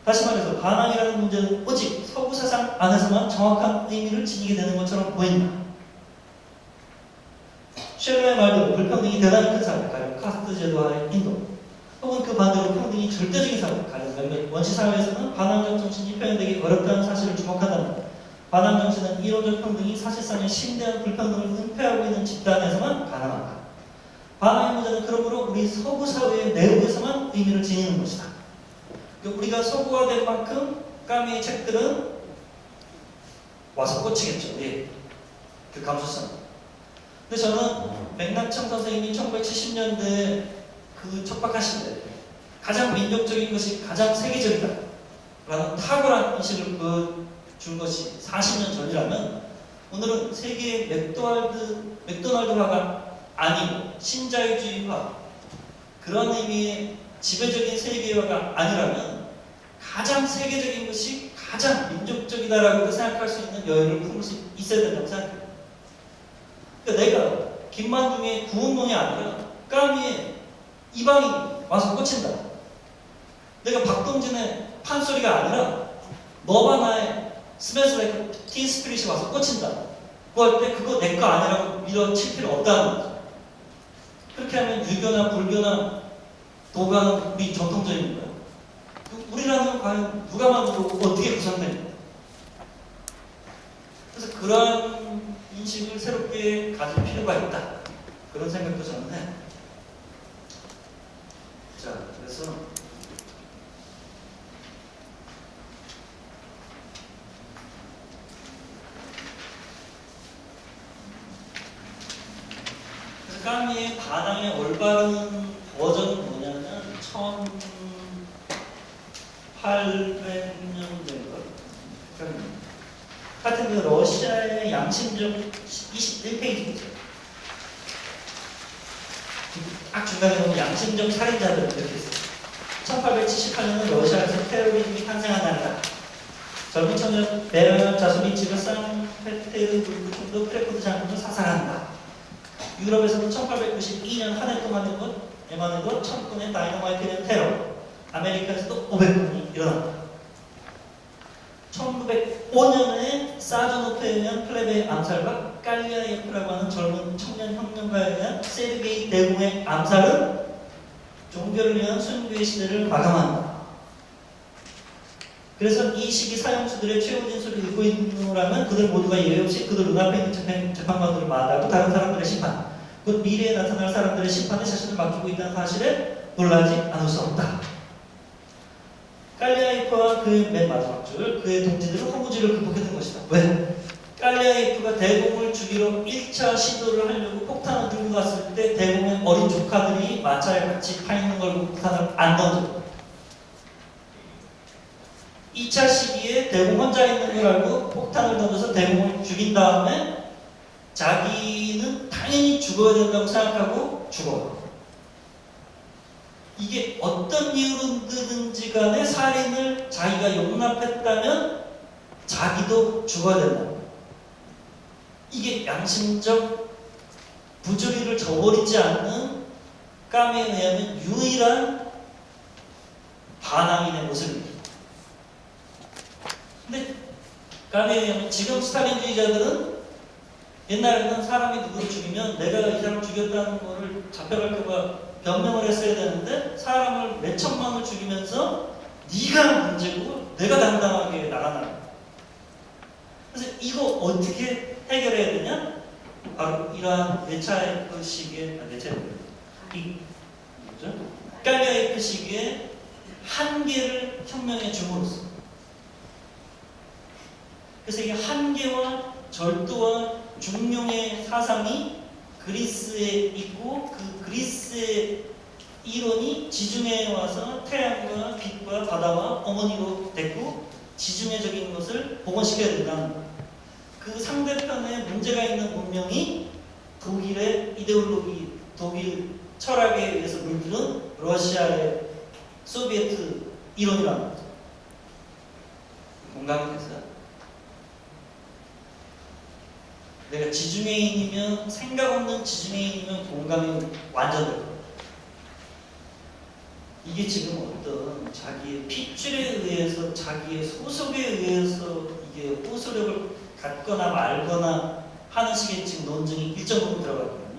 다시 말해서 반항이라는 문제는 오직 서구 사상 안에서만 정확한 의미를 지니게 되는 것처럼 보인다. 쉘러의 말대로 불평등이 대단히 큰 사회, 가령 카스트 제도와의 인도, 혹은 그 반대로 평등이 절대적인 사회, 가령 몇몇 원시 사회에서는 반항적 정신이 표현되기 어렵다는 사실을 주목한다면 반항 정신은 이론적 평등이 사실상의 심대한 불평등을 은폐하고 있는 집단에서만 가능하다. 반항의 문제는 그러므로 우리 서구 사회의 내부에서만 의미를 지니는 것이다. 우리가 서구화된 만큼 까미의 책들은 와서 꽂히겠죠. 예. 그 감수성. 근데 저는 맥락청 선생님이 1970년대 그 척박하신 때 가장 민족적인 것이 가장 세계적이다 라는 탁월한 인식을 준 것이 40년 전이라면 오늘은 세계의 맥도날드화가 아니고 신자유주의화, 그런 의미의 지배적인 세계화가 아니라면 가장 세계적인 것이 가장 민족적이다라고 생각할 수 있는 여유를 품을 수 있어야 된다고 생각해요. 그러니까 내가 김만중의 구운몽이 아니라 까미의 이방인이 와서 꽂힌다. 내가 박동진의 판소리가 아니라 너와 나의 스매슬라이크 티스피릿이 와서 꽂힌다. 그거 할 때 그거 내 거 아니라고 밀어칠 필요 없다는 거죠. 그렇게 하면 유교나 불교나 도가는 우리 전통적인 거예요. 우리라는 건 과연 누가 만들고 어떻게 구성됩니까? 그래서 그러한 인식을 새롭게 가질 필요가 있다. 그런 생각도 저는 해요. 자, 그래서 까미의 반항의 올바른 버전은 뭐냐면 1800년대인가? 하여튼 그 러시아의 양심적 21페이지죠. 딱 중간에 보면 양심적 살인자들 이렇게 있어요. 1878년은 러시아에서 테러리즘이 탄생한 날이다. 젊은 청년 베르 자수미치가 상페테르부르크도 크래프트 장군을 사살한다. 유럽에서는 1892년 한 해 동안에만 해도 1000건의 다이너마이트의 테러, 아메리카에서도 500건이 일어난다. 1905년에 사조노프에 의한 플레베의 암살과 깔리아예프라고 하는 젊은 청년 혁명가에 의한 세르게이 대공의 암살은 종교를 위한 순교의 시대를 마감한다. 그래서 이 시기 사형수들의 최후 진술을 읽고 있노라면 그들 모두가 예외 없이 그들 눈앞에 있는 재판관들을 마다하고 다른 사람들의 심판, 곧 미래에 나타날 사람들의 심판에 자신을 맡기고 있다는 사실에 놀라지 않을 수 없다. 깔리아예프와 그의 맨 마지막 줄, 그의 동지들은 허무지를 극복했던 것이다. 왜? 깔리아예프가 대공을 죽이러 1차 시도를 하려고 폭탄을 들고 갔을 때 대공의 어린 조카들이 마차에 같이 타 있는 걸 폭탄을 안 던졌다. 2차 시기에 대공 혼자 있는 걸 알고 폭탄을 던져서 대공을 죽인 다음에 자기는 당연히 죽어야 된다고 생각하고 죽어요. 이게 어떤 이유로든지 간에 살인을 자기가 용납했다면 자기도 죽어야 된다. 이게 양심적 부조리를 저버리지 않는 까미에 의하면 유일한 반항인의 모습입니다. 근데 까미에 의하면 지금 스탈린주의자들은 옛날에는 사람이 누구를 죽이면 내가 이 사람을 죽였다는 거를 잡혀갈까봐 변명을 했어야 되는데 사람을 몇 천만을 죽이면서 네가 문제고 내가 당당하게 나가는. 그래서 이거 어떻게 해결해야 되냐? 바로 이러한 4차의 그 시기에 4차의 뭐죠? 까미의 그 시기에 한계를 혁명해 줌으로써, 그래서 이 한계와 절도와 중용의 사상이 그리스에 있고, 그 그리스의 이론이 지중해에 와서 태양과 빛과 바다와 어머니로 됐고, 지중해적인 것을 복원시켜야 된다는 것. 그 상대편에 문제가 있는 문명이 독일의 이데올로기, 독일 철학에 의해서 물들은 러시아의 소비에트 이론이라는 거죠. 공감이 됐어요? 내가 지중해인이면, 생각 없는 지중해인이면 공감이 완전 될 거예요. 이게 지금 어떤 자기의 핏줄에 의해서, 자기의 소속에 의해서 이게 호소력을 갖거나 말거나 하는 식의 지금 논증이 일정 부분 들어갔거든요.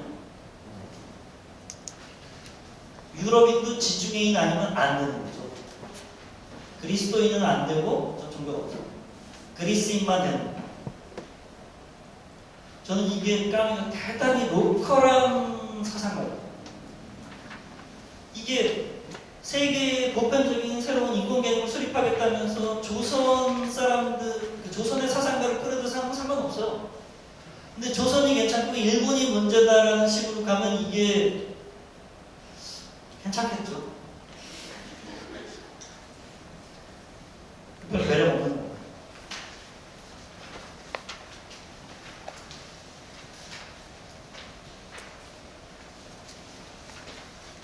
유럽인도 지중해인 아니면 안 되는 거죠. 그리스도인은 안 되고, 저 종교가 없어요. 그리스인만 되는 거예요. 저는 이게 까미가 대단히 로컬한 사상가예요. 이게 세계의 보편적인 새로운 인권 개념을 수립하겠다면서 조선 사람들, 그 조선의 사상가를 끌어들여서 하는 건 상관없어요. 근데 조선이 괜찮고 일본이 문제다라는 식으로 가면 이게 괜찮겠죠. 별 매력 없는 거예요.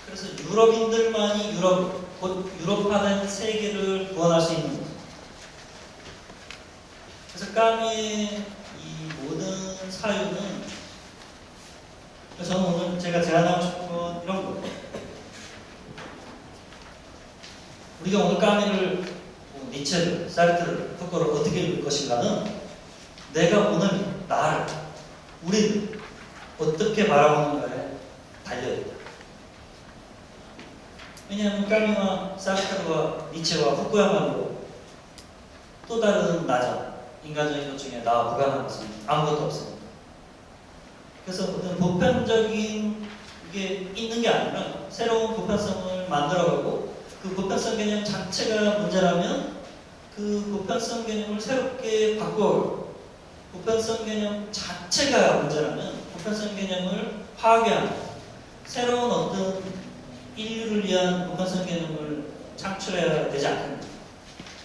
그래서 유럽인들만이 곧 유럽화된 세계를 구원할 수 있는 거죠. 그래서 까미의 이 모든 사유는, 그래서 저는 오늘 제가 제안하고 싶은 건 이런 거예요. 우리가 오늘 까미를, 니체를, 사르트르를, 푸코를 어떻게 읽을 것인가는 내가 오늘 나를, 우리를 어떻게 바라보는가에 달려있다. 왜냐하면 까미와 사르트르와 니체와 후쿠야마로 또 다른 나자, 인간적인 것 중에 나와 무관한 것은 아무것도 없습니다. 그래서 어떤 보편적인 게 있는 게 아니라 새로운 보편성을 만들어가고, 그 보편성 개념 자체가 문제라면 그 보편성 개념을 새롭게 바꿔, 보편성 개념 자체가 문제라면 보편성 개념을 파괴하는 새로운 어떤 인류를 위한 보편성 개념을 창출해야 되지 않겠나.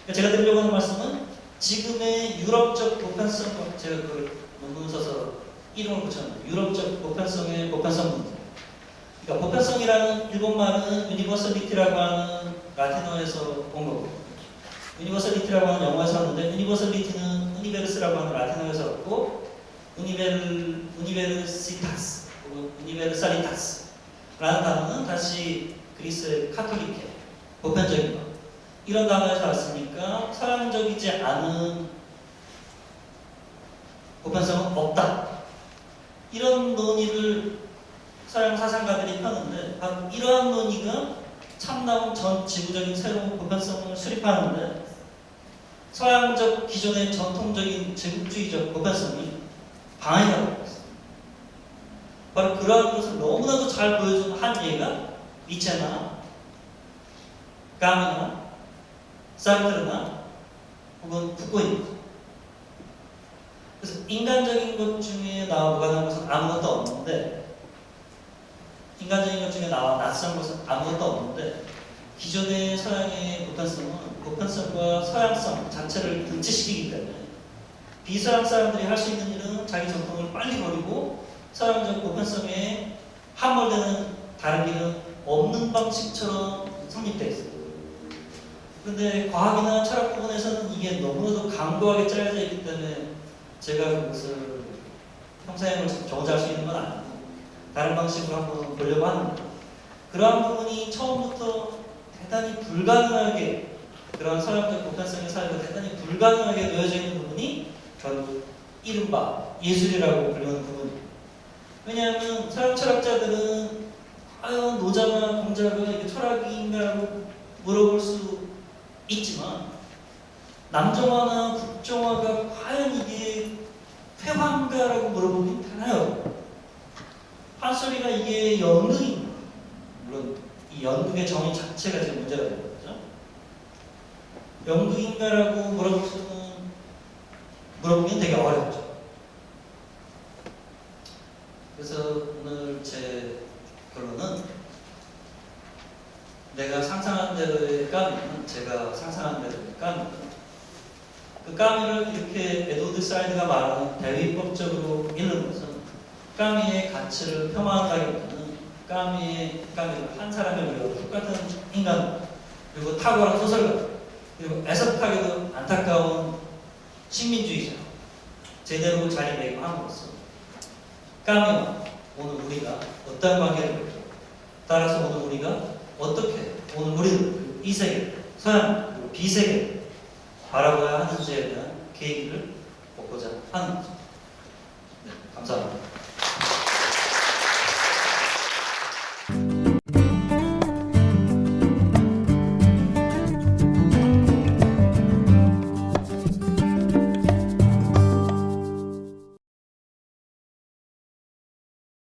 그러니까 제가 드리려고 하는 말씀은 지금의 유럽적 보편성, 제가 그걸 논문 써서 이름을 붙였는데, 유럽적 보편성의 보편성 문제. 그러니까 보편성이라는 일본말은 유니버설리티라고 하는 라틴어에서 온 거고, 유니버설리티라고 하는 영어에서 왔는데, 유니버설리티는 우니베르스라고 하는 라틴어에서 왔고, 우니베르시타스 혹은 우니베르살리타스 라는 단어는 다시 그리스의 카톨릭계, 보편적인 것, 이런 단어에서 왔으니까 서양적이지 않은 보편성은 없다. 이런 논의를 서양 사상가들이 펴는데, 바로 이러한 논의가 참나온 전 지구적인 새로운 보편성을 수립하는데 서양적 기존의 전통적인 제국주의적 보편성이 방해가 되고 있습니다. 바로 그러한 것을 너무나도 잘 보여준 한 예가 니체나 까미나 사르트르나 혹은 푸코입니다. 그래서 인간적인 것 중에 나와 무관한 것은 아무것도 없는데, 인간적인 것 중에 나와 낯선 것은 아무것도 없는데, 기존의 서양의 보편성은 보편성과 서양성 자체를 등치시키기 때문에 비서양 사람들이 할 수 있는 일은 자기 전통을 빨리 버리고 서양적 보편성에 함몰되는 다른 길은 없는 방식처럼 성립되어 있어요. 그런데 과학이나 철학 부분에서는 이게 너무나도 강도하게 짜여져 있기 때문에 제가 그것을 평생을 정지할 수 있는 건 아니고 다른 방식으로 한번 보려고 하는데, 그러한 부분이 처음부터 대단히 불가능하게, 그런 서양적 보편성의 사회가 대단히 불가능하게 놓여져 있는 부분이 결국 이른바 예술이라고 불리는 부분입니다. 왜냐하면 서양 철학자들은 과연 노자나 공자가 이게 철학인가라고 물어볼 수 있지만, 남정화나 북정화가 과연 이게 회화인가라고 물어보긴 하나요. 판소리가 이게 연극인가? 물론 이 이 연극의 정의 자체가 지금 문제가 되는 거죠. 연극인가라고 물어보기는 되게 어렵죠. 그래서 오늘 제 결론은 내가 상상한 대로의 까미는 제가 상상한 대로의 까미는 그 까미를 이렇게 에드워드 사이드가 말하는 대위법적으로 읽는 것은 까미의 가치를 폄하한다기보다는 까미를 한 사람의 우리와 똑같은 인간 그리고 탁월한 소설가 그리고 애석하게도 안타까운 식민주의자 제대로 자리매김함으로써 까미와 오늘 우리가 어떤 관계를 맺고 따라서 오늘 우리가 어떻게 오늘 우리는 이 세계 서양 그리고 비세계 바라봐야 하는지에 대한 계기를 얻고자 하는 거죠. 네, 감사합니다.